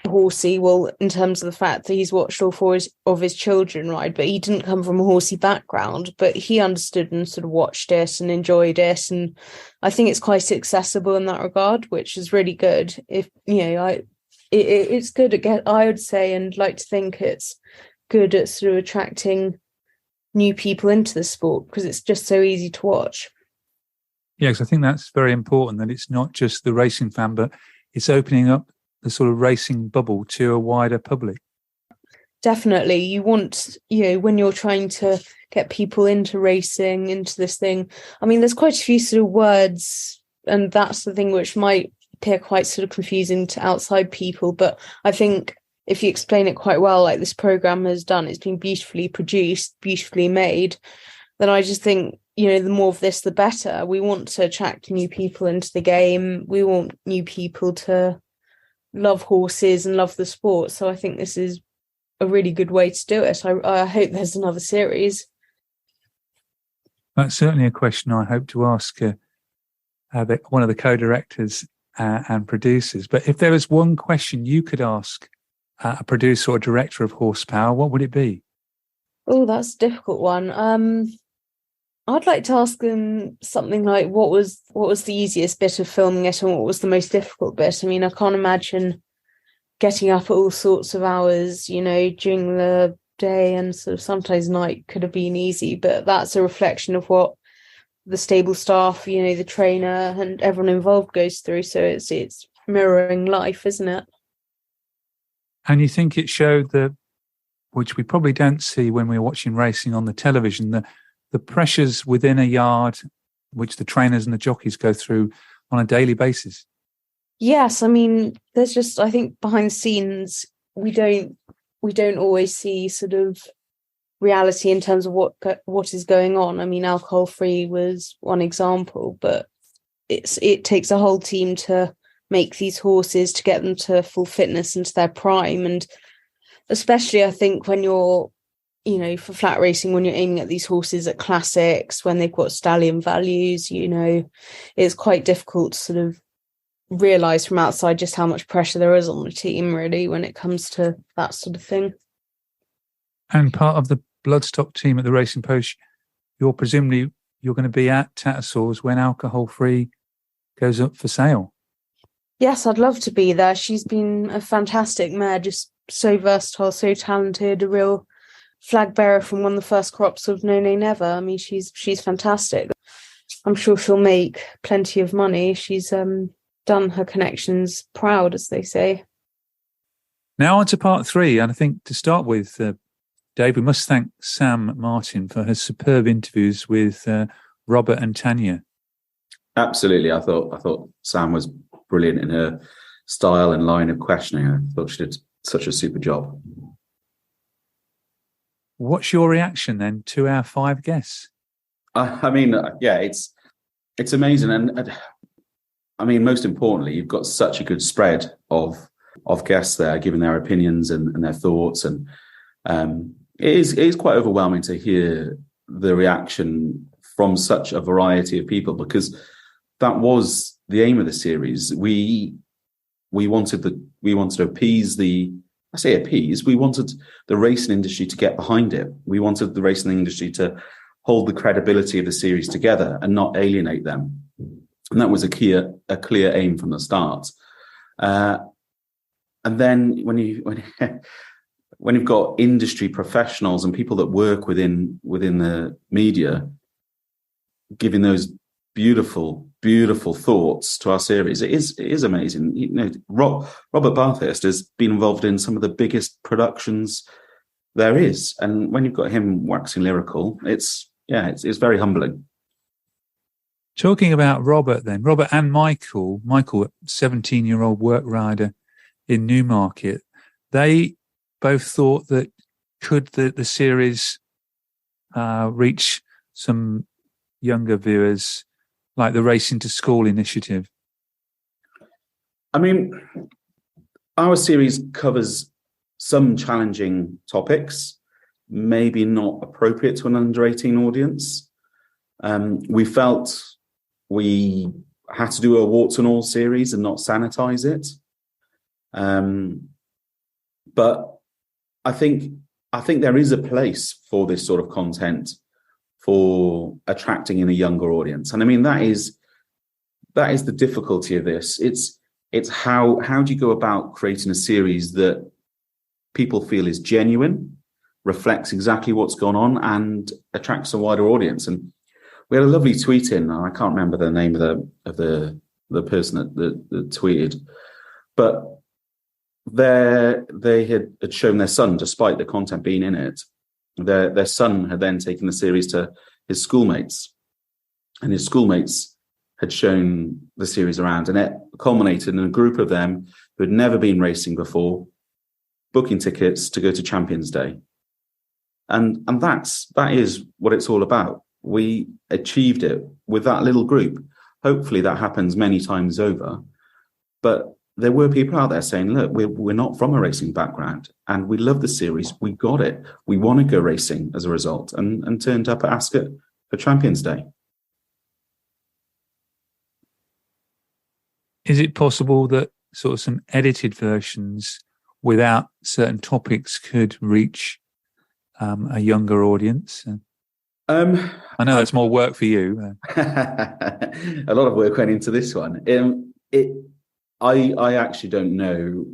horsey, well, in terms of the fact that he's watched all four of his children ride, but he didn't come from a horsey background, but he understood and sort of watched it and enjoyed it. And I think it's quite accessible in that regard, which is really good. If, it's good again, I would say, and like to think it's good at sort of attracting new people into the sport, because it's just so easy to watch. Yeah, because I think that's very important, that it's not just the racing fan, but it's opening up the sort of racing bubble to a wider public. Definitely. You want, when you're trying to get people into racing, into this thing, I mean, there's quite a few sort of words, and that's the thing which might appear quite sort of confusing to outside people, but I think if you explain it quite well, like this program has done, it's been beautifully produced, beautifully made, then I just think, the more of this, the better. We want to attract new people into the game. We want new people to love horses and love the sport. So I think this is a really good way to do it. I hope there's another series. That's certainly a question I hope to ask one of the co-directors and producers. But if there was one question you could ask a producer or director of Horsepower, what would it be? Oh, that's a difficult one. I'd like to ask them something like, what was the easiest bit of filming it and what was the most difficult bit? I mean, I can't imagine getting up at all sorts of hours, during the day, and sort of sometimes night could have been easy, but that's a reflection of what the stable staff, the trainer and everyone involved goes through. So it's mirroring life, isn't it? And you think it showed which we probably don't see when we're watching racing on the television, the pressures within a yard, which the trainers and the jockeys go through on a daily basis? Yes, I mean, there's just, I think behind the scenes, we don't always see sort of reality in terms of what is going on. I mean, alcohol free was one example, but it takes a whole team to make these horses, to get them to full fitness and to their prime. And especially, I think, when you're, for flat racing, when you're aiming at these horses at classics, when they've got stallion values, it's quite difficult to sort of realise from outside just how much pressure there is on the team, really, when it comes to that sort of thing. And part of the bloodstock team at the Racing Post, you're going to be at Tattersalls when alcohol free goes up for sale. Yes, I'd love to be there. She's been a fantastic mare, just so versatile, so talented, a real flag bearer from one of the first crops of No Nay Never. I mean, she's fantastic. I'm sure she'll make plenty of money. She's done her connections proud, as they say. Now on to part 3, and I think to start with, Dave, we must thank Sam Martin for her superb interviews with Robert and Tania. Absolutely, I thought Sam was brilliant in her style and line of questioning. I thought she did such a super job. What's your reaction then to our 5 guests? I mean, yeah, it's amazing, and I mean, most importantly, you've got such a good spread of guests there giving their opinions and their thoughts. And it is quite overwhelming to hear the reaction from such a variety of people, because that was the aim of the series. We wanted to appease we wanted the racing industry to get behind it. We wanted the racing industry to hold the credibility of the series together and not alienate them. And that was a clear aim from the start. And then when you've got industry professionals and people that work within the media giving those beautiful thoughts to our series, it is amazing. You know, Robert Bathurst has been involved in some of the biggest productions there is, and when you've got him waxing lyrical, it's very humbling. Talking about Robert and Michael, 17-year-old work rider in Newmarket, they both thought that could the series reach some younger viewers, like the Racing to School initiative? I mean, our series covers some challenging topics, maybe not appropriate to an under 18 audience. We felt we had to do a warts and all series and not sanitize it. But I think there is a place for this sort of content for attracting in a younger audience. And I mean, that is the difficulty of this. It's how do you go about creating a series that people feel is genuine, reflects exactly what's gone on, and attracts a wider audience. And we had a lovely tweet in, I can't remember the name of the person that tweeted, but they had shown their son, despite the content being in it, their son had then taken the series to his schoolmates, and his schoolmates had shown the series around, and it culminated in a group of them who had never been racing before booking tickets to go to Champions Day. And that is what it's all about. We achieved it with that little group. Hopefully that happens many times over. But there were people out there saying, look, we're not from a racing background and we love the series. We got it. We want to go racing as a result, and turned up at Ascot for Champions Day. Is it possible that sort of some edited versions without certain topics could reach a younger audience? I know that's more work for you. A lot of work went into this one. I actually don't know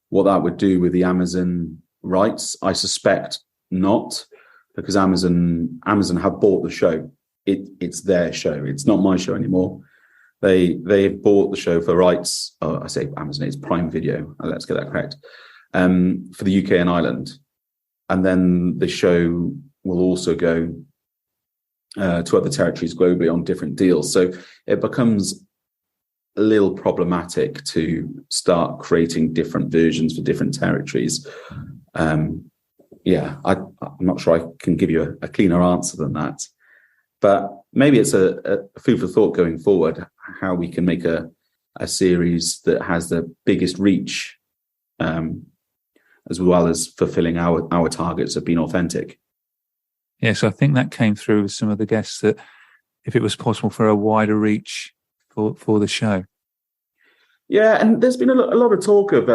what that would do with the Amazon rights. I suspect not, because Amazon have bought the show. It's their show. It's not my show anymore. They've bought the show for rights. I say Amazon, it's Prime Video. Let's get that correct. For the UK and Ireland, and then the show will also go to other territories globally on different deals. So it becomes a little problematic to start creating different versions for different territories. I'm not sure I can give you a cleaner answer than that. But maybe it's a food for thought going forward, how we can make a series that has the biggest reach, as well as fulfilling our targets of being authentic. Yes, I think that came through with some of the guests, that if it was possible for a wider reach for the show. Yeah, and there's been a lot of talk of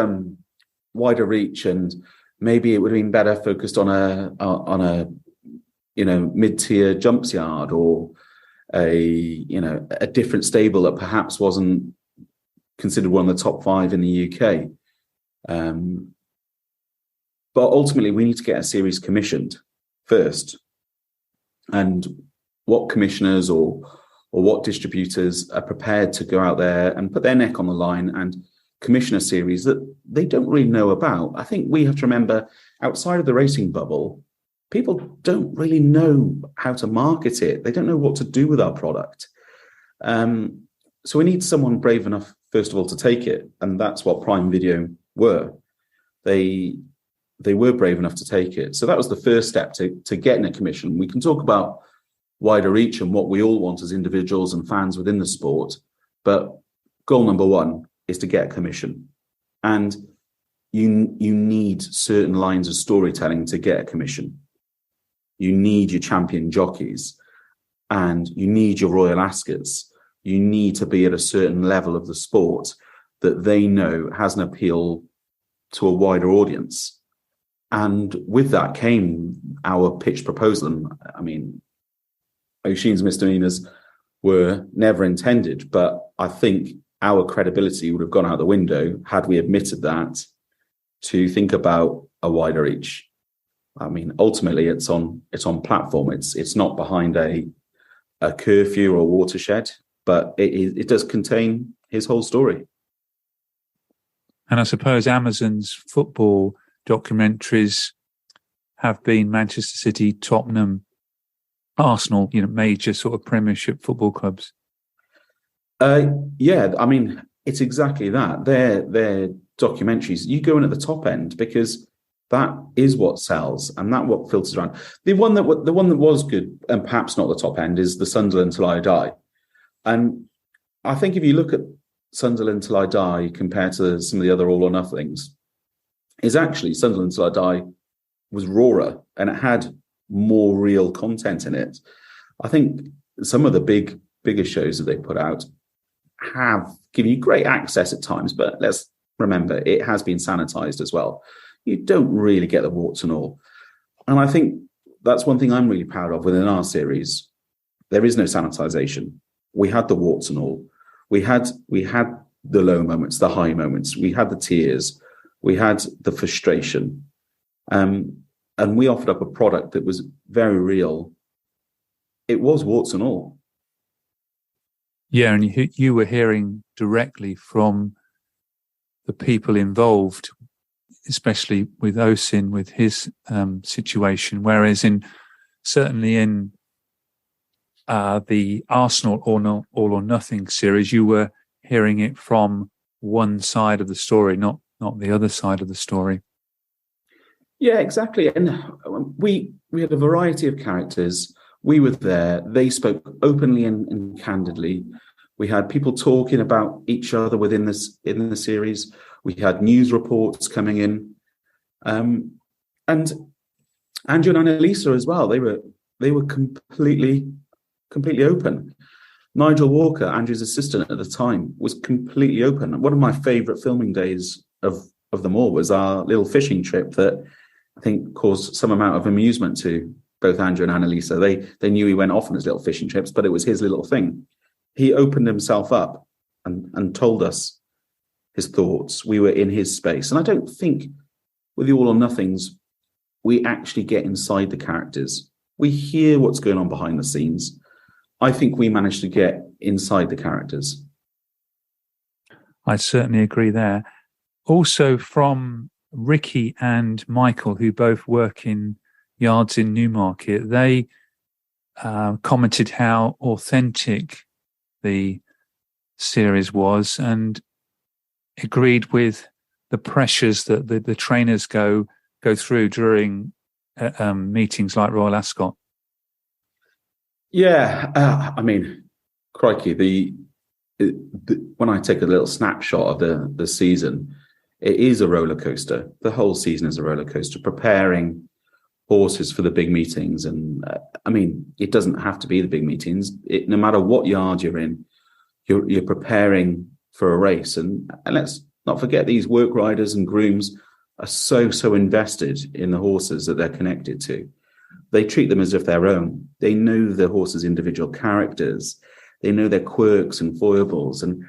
wider reach, and maybe it would have been better focused on a mid-tier jumps yard, or a different stable that perhaps wasn't considered one of the top 5 in the UK. But ultimately, we need to get a series commissioned first. And what commissioners or what distributors are prepared to go out there and put their neck on the line and commission a series that they don't really know about. I think we have to remember, outside of the racing bubble, people don't really know how to market it. They don't know what to do with our product. So we need someone brave enough, first of all, to take it. And that's what Prime Video were. They were brave enough to take it. So that was the first step to getting a commission. We can talk about wider reach and what we all want as individuals and fans within the sport. But goal number 1 is to get a commission. And you need certain lines of storytelling to get a commission. You need your champion jockeys, and you need your Royal Ascot's. You need to be at a certain level of the sport that they know has an appeal to a wider audience. And with that came our pitch proposal. And I mean, Oisin's misdemeanors were never intended, but I think our credibility would have gone out the window had we admitted that, to think about a wider reach. I mean, ultimately, it's on platform. It's not behind a curfew or a watershed, but it does contain his whole story. And I suppose Amazon's football documentaries have been Manchester City, Tottenham, Arsenal, major sort of Premiership football clubs. Yeah, I mean, it's exactly that. They're documentaries. You go in at the top end because that is what sells, and that what filters around. The one that was good, and perhaps not the top end, is the Sunderland Till I Die. And I think if you look at Sunderland Till I Die compared to some of the other All or Nothings, is actually Sunderland Till I Die was rawer and it had more real content in it. I think some of the bigger shows that they put out have given you great access at times, but let's remember it has been sanitized as well. You don't really get the warts and all. And I think that's one thing I'm really proud of within our series. There is no sanitization. We had the warts and all. We had the low moments, the high moments. We had the tears. We had the frustration. And we offered up a product that was very real. It was warts and all. Yeah, and you were hearing directly from the people involved, especially with Oisin, with his situation, whereas certainly in the Arsenal All or Nothing series, you were hearing it from one side of the story, not the other side of the story. Yeah, exactly. And we had a variety of characters. We were there. They spoke openly and candidly. We had people talking about each other in the series. We had news reports coming in, and Andrew and Annalisa as well. They were completely open. Nigel Walker, Andrew's assistant at the time, was completely open. One of my favourite filming days of them all was our little fishing trip that I think caused some amount of amusement to both Andrew and Annalisa. They knew he went off on his little fishing trips, but it was his little thing. He opened himself up and told us his thoughts. We were in his space. And I don't think with the All or Nothings, we actually get inside the characters. We hear what's going on behind the scenes. I think we managed to get inside the characters. I certainly agree there. Also from Ricky and Michael, who both work in yards in Newmarket, they commented how authentic the series was and agreed with the pressures that the trainers go through during meetings like Royal Ascot. Yeah, I mean, crikey, when I take a little snapshot of the season, it is a roller coaster. The whole season is a roller coaster, preparing horses for the big meetings. And I mean, it doesn't have to be the big meetings. No matter what yard you're in, you're preparing for a race. And let's not forget, these work riders and grooms are so invested in the horses that they're connected to. They treat them as if they're own. They know the horses' individual characters. They know their quirks and foibles. And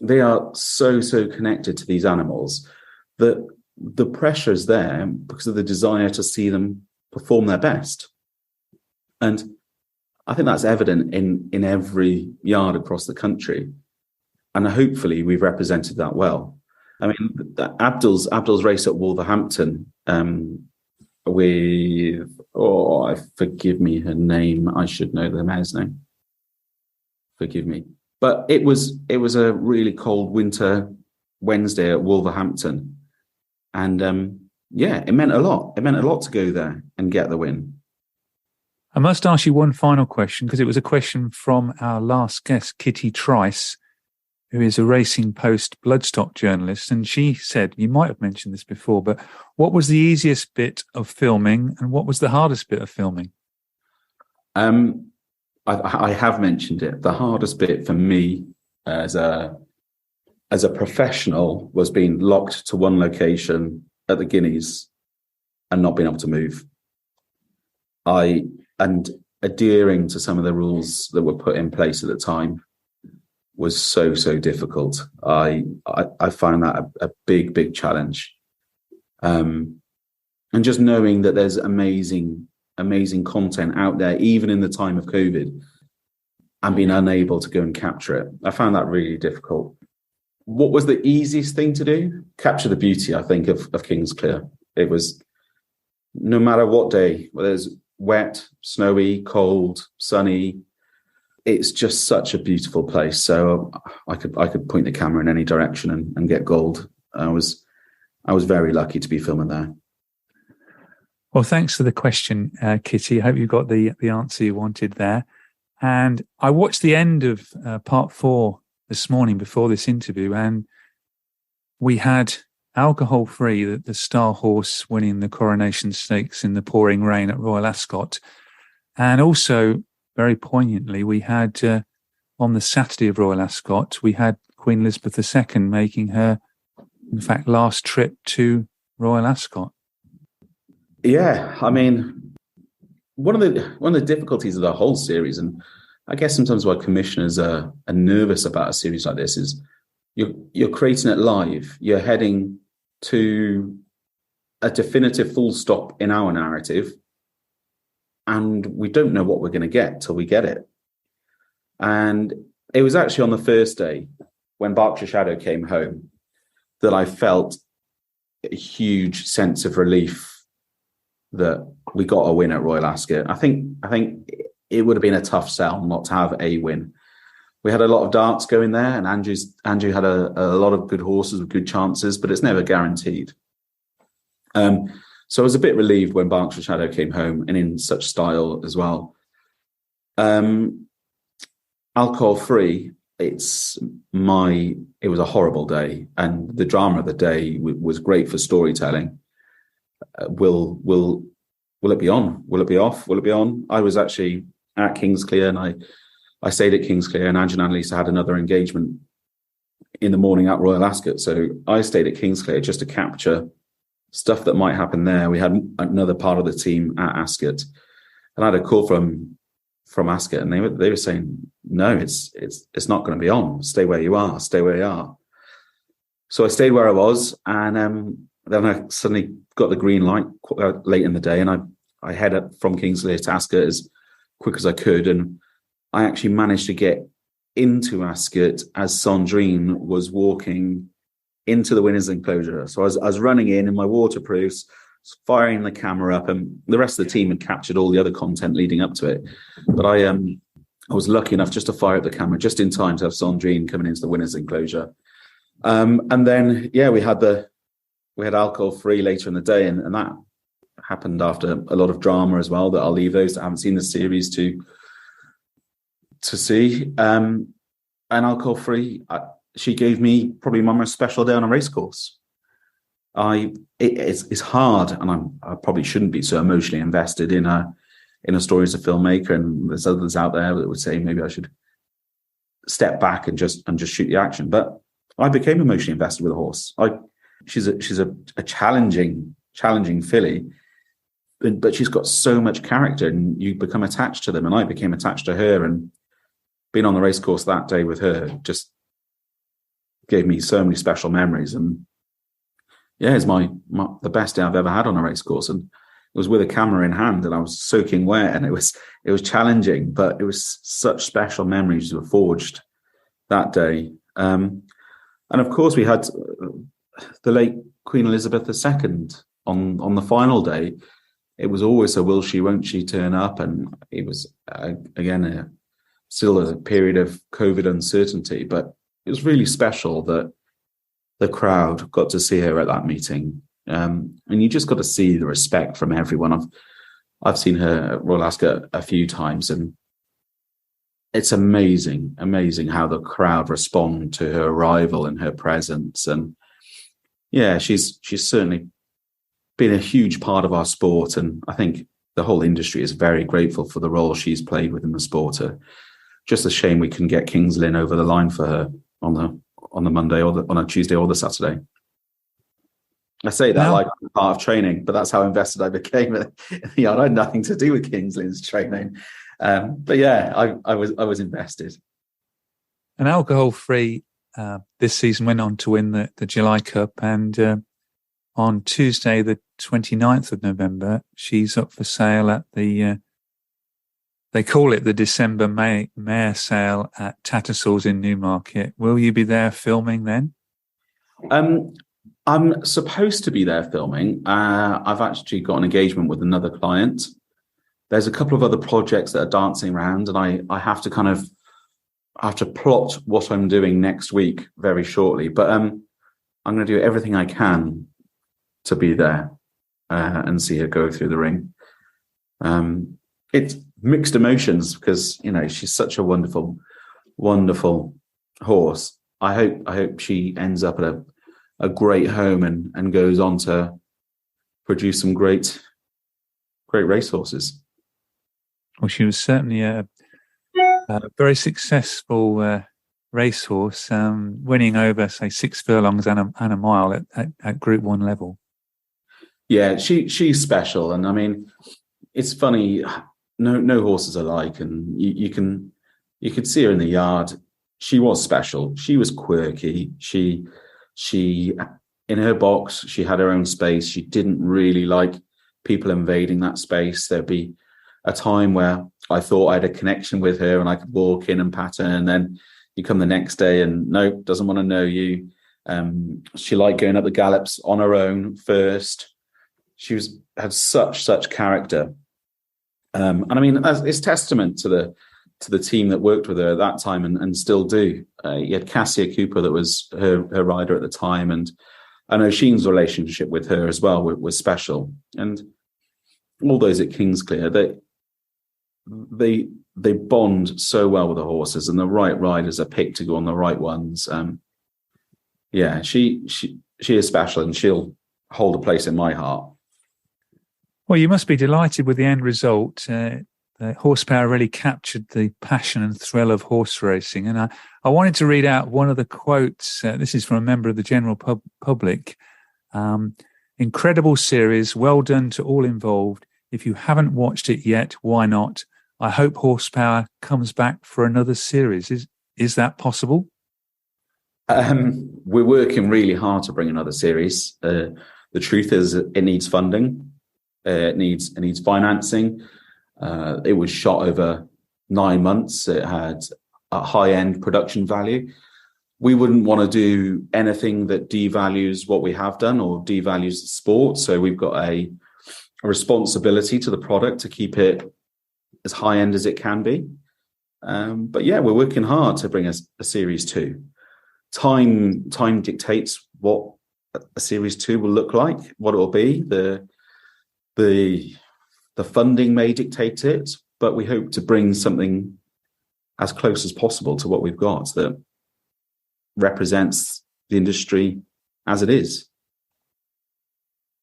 they are so connected to these animals that the pressure is there because of the desire to see them perform their best. And I think that's evident in every yard across the country. And hopefully we've represented that well. I mean, Abdul's race at Wolverhampton with, forgive me her name. I should know the mare's name. Forgive me. But it was a really cold winter Wednesday at Wolverhampton. And it meant a lot. It meant a lot to go there and get the win. I must ask you one final question, because it was a question from our last guest, Kitty Trice, who is a Racing Post bloodstock journalist, and she said, you might have mentioned this before, but what was the easiest bit of filming and what was the hardest bit of filming? I have mentioned it. The hardest bit for me as a professional was being locked to one location at the Guineas and not being able to move. And adhering to some of the rules that were put in place at the time was so difficult. I found that a big challenge. And just knowing that there's amazing content out there, even in the time of COVID, and being unable to go and capture it. I found that really difficult. What was the easiest thing to do? Capture the beauty, I think, of Kingsclere. It was, no matter what day, whether it's wet, snowy, cold, sunny, it's just such a beautiful place. So I could point the camera in any direction and get gold. I was very lucky to be filming there. Well, thanks for the question, Kitty. I hope you got the answer you wanted there. And I watched the end of part 4 this morning before this interview, and we had Alcohol Free, the star horse winning the Coronation Stakes in the pouring rain at Royal Ascot. And also, very poignantly, we had, on the Saturday of Royal Ascot, we had Queen Elizabeth II making her, in fact, last trip to Royal Ascot. Yeah, I mean, one of the difficulties of the whole series, and I guess sometimes why commissioners are nervous about a series like this, is you're creating it live. You're heading to a definitive full stop in our narrative, and we don't know what we're going to get till we get it. And it was actually on the first day when Berkshire Shadow came home that I felt a huge sense of relief that we got a win at Royal Ascot. I think it would have been a tough sell not to have a win. We had a lot of darts going there, and Andrew had a lot of good horses with good chances, but it's never guaranteed. So I was a bit relieved when Berkshire Shadow came home, and in such style as well. Alcohol Free, it was a horrible day, and the drama of the day was great for storytelling. Will it be on? Will it be off? Will it be on? I was actually at Kingsclere, and I stayed at Kingsclere, and Andrew and Annalisa had another engagement in the morning at Royal Ascot. So I stayed at Kingsclere just to capture stuff that might happen there. We had another part of the team at Ascot, and I had a call from Ascot, and they were saying, no, it's not going to be on. Stay where you are. Stay where you are. So I stayed where I was, and then I suddenly got the green light late in the day, and I head up from Kingsclere to Ascot as quick as I could, and I actually managed to get into Ascot as Sandrine was walking into the winner's enclosure. So I was running in my waterproofs, firing the camera up, and the rest of the team had captured all the other content leading up to it. But I was lucky enough just to fire up the camera just in time to have Sandrine coming into the winner's enclosure. And then, yeah, we had Alcohol Free later in the day, and that happened after a lot of drama as well, that I'll leave those that haven't seen the series to see. And Alcohol Free, she gave me probably my most special day on a racecourse. It's hard, and I probably shouldn't be so emotionally invested in a story as a filmmaker, and there's others out there that would say maybe I should step back and just shoot the action. But I became emotionally invested with a horse. She's a challenging filly, but she's got so much character, and you become attached to them. And I became attached to her, and being on the racecourse that day with her just gave me so many special memories. And yeah, it's the best day I've ever had on a racecourse. And it was with a camera in hand, and I was soaking wet, and it was challenging, but it was such special memories that were forged that day. And of course, we had the late Queen Elizabeth II on the final day. It was always a will she, won't she turn up, and it was again still a period of COVID uncertainty, but it was really special that the crowd got to see her at that meeting, and you just got to see the respect from everyone. I've seen her at Royal Ascot a few times, and it's amazing how the crowd respond to her arrival and her presence. And yeah, she's certainly been a huge part of our sport, and I think the whole industry is very grateful for the role she's played within the sport. Just a shame we couldn't get Kingsclere over the line for her on the Monday or on a Tuesday or the Saturday. I say that like part of training, but that's how invested I became. I had nothing to do with Kingsclere's training, but yeah, I was invested. And alcohol-free this season went on to win the July Cup, and on Tuesday, the 29th of November, she's up for sale at the, they call it the December Mare Sale at Tattersalls in Newmarket. Will you be there filming then? I'm supposed to be there filming. I've actually got an engagement with another client. There's a couple of other projects that are dancing around, and I have to plot what I'm doing next week very shortly. But I'm going to do everything I can to be there and see her go through the ring. It's mixed emotions because, she's such a wonderful, wonderful horse. I hope she ends up at a great home and goes on to produce some great racehorses. Well, she was certainly a very successful racehorse, winning over, say, 6 furlongs and a mile at Group 1 level. Yeah, she's special, and I mean, it's funny. No horses are alike, and you could see her in the yard. She was special. She was quirky. She in her box, she had her own space. She didn't really like people invading that space. There'd be a time where I thought I had a connection with her and I could walk in and pat her, and then you come the next day and nope, doesn't want to know you. She liked going up the gallops on her own first. She had such character. And I mean, it's testament to the team that worked with her at that time and still do. You had Cassia Cooper, that was her rider at the time, and I know Oisin's relationship with her as well was special. And all those at Kingsclere, they bond so well with the horses, and the right riders are picked to go on the right ones. Yeah, she is special, and she'll hold a place in my heart. Well, you must be delighted with the end result. The Horsepower really captured the passion and thrill of horse racing. And I wanted to read out one of the quotes. This is from a member of the general public. Incredible series. Well done to all involved. If you haven't watched it yet, why not? I hope Horsepower comes back for another series. Is that possible? We're working really hard to bring another series. The truth is it needs funding. It needs financing. It was shot over 9 months. It had a high-end production value. We wouldn't want to do anything that devalues what we have done or devalues the sport. So we've got a responsibility to the product to keep it as high-end as it can be. But yeah, we're working hard to bring a Series 2. Time dictates what a Series 2 will look like, what it will be. The funding may dictate it, but we hope to bring something as close as possible to what we've got that represents the industry as it is.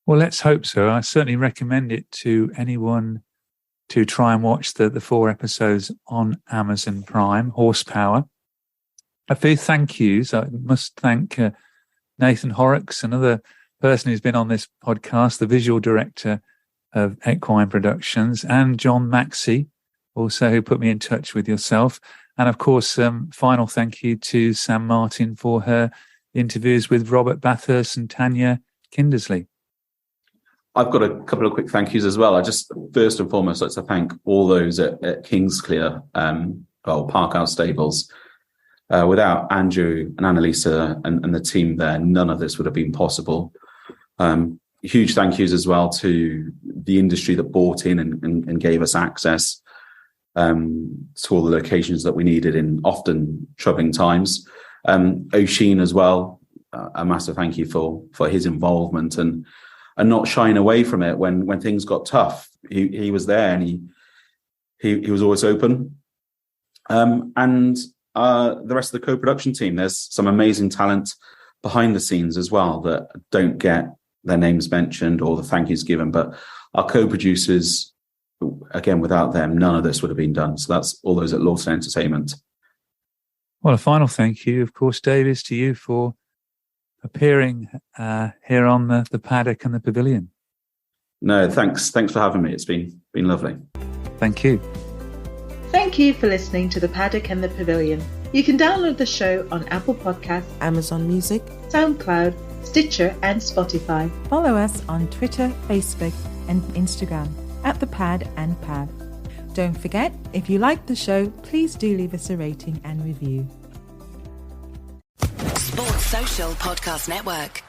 Well, let's hope so. I certainly recommend it to anyone to try and watch the 4 episodes on Amazon Prime, Horsepower. A few thank yous. I must thank Nathan Horrocks, another person who's been on this podcast, the visual director of Equine Productions, and John Maxey, also, who put me in touch with yourself. And of course, final thank you to Sam Martin for her interviews with Robert Bathurst and Tania Kindersley. I've got a couple of quick thank yous as well. I just, first and foremost, like to thank all those at Kingsclere, Parkhouse Stables. Without Andrew and Annalisa and the team there, none of this would have been possible. Huge thank yous as well to the industry that bought in and gave us access to all the locations that we needed in often troubling times. Oisin as well, a massive thank you for his involvement and not shying away from it when things got tough. He was there, and he was always open. And the rest of the co-production team. There's some amazing talent behind the scenes as well that don't get their names mentioned or the thank yous given. But our co-producers, again, without them, none of this would have been done. So that's all those at Lawson Entertainment. Well, a final thank you, of course, Dave, is to you for appearing here on the Paddock and the Pavilion. No, thanks for having me. It's been lovely. Thank you. Thank you for listening to The Paddock and the Pavilion. You can download the show on Apple Podcasts, Amazon Music, SoundCloud, Stitcher and Spotify. Follow us on Twitter, Facebook and Instagram at The Pad and Pav. Don't forget, if you like the show, please do leave us a rating and review. Sports Social Podcast Network.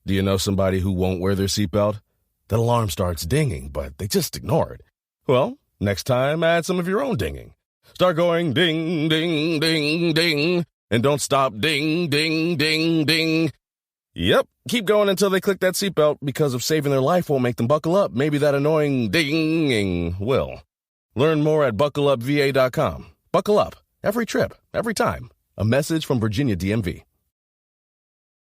Do you know somebody who won't wear their seatbelt? That alarm starts dinging, but they just ignore it. Well, next time, add some of your own dinging. Start going ding, ding, ding, ding, and don't stop ding, ding, ding, ding. Yep, keep going until they click that seatbelt, because if saving their life won't make them buckle up, maybe that annoying dinging will. Learn more at buckleupva.com. Buckle up. Every trip, every time. A message from Virginia DMV.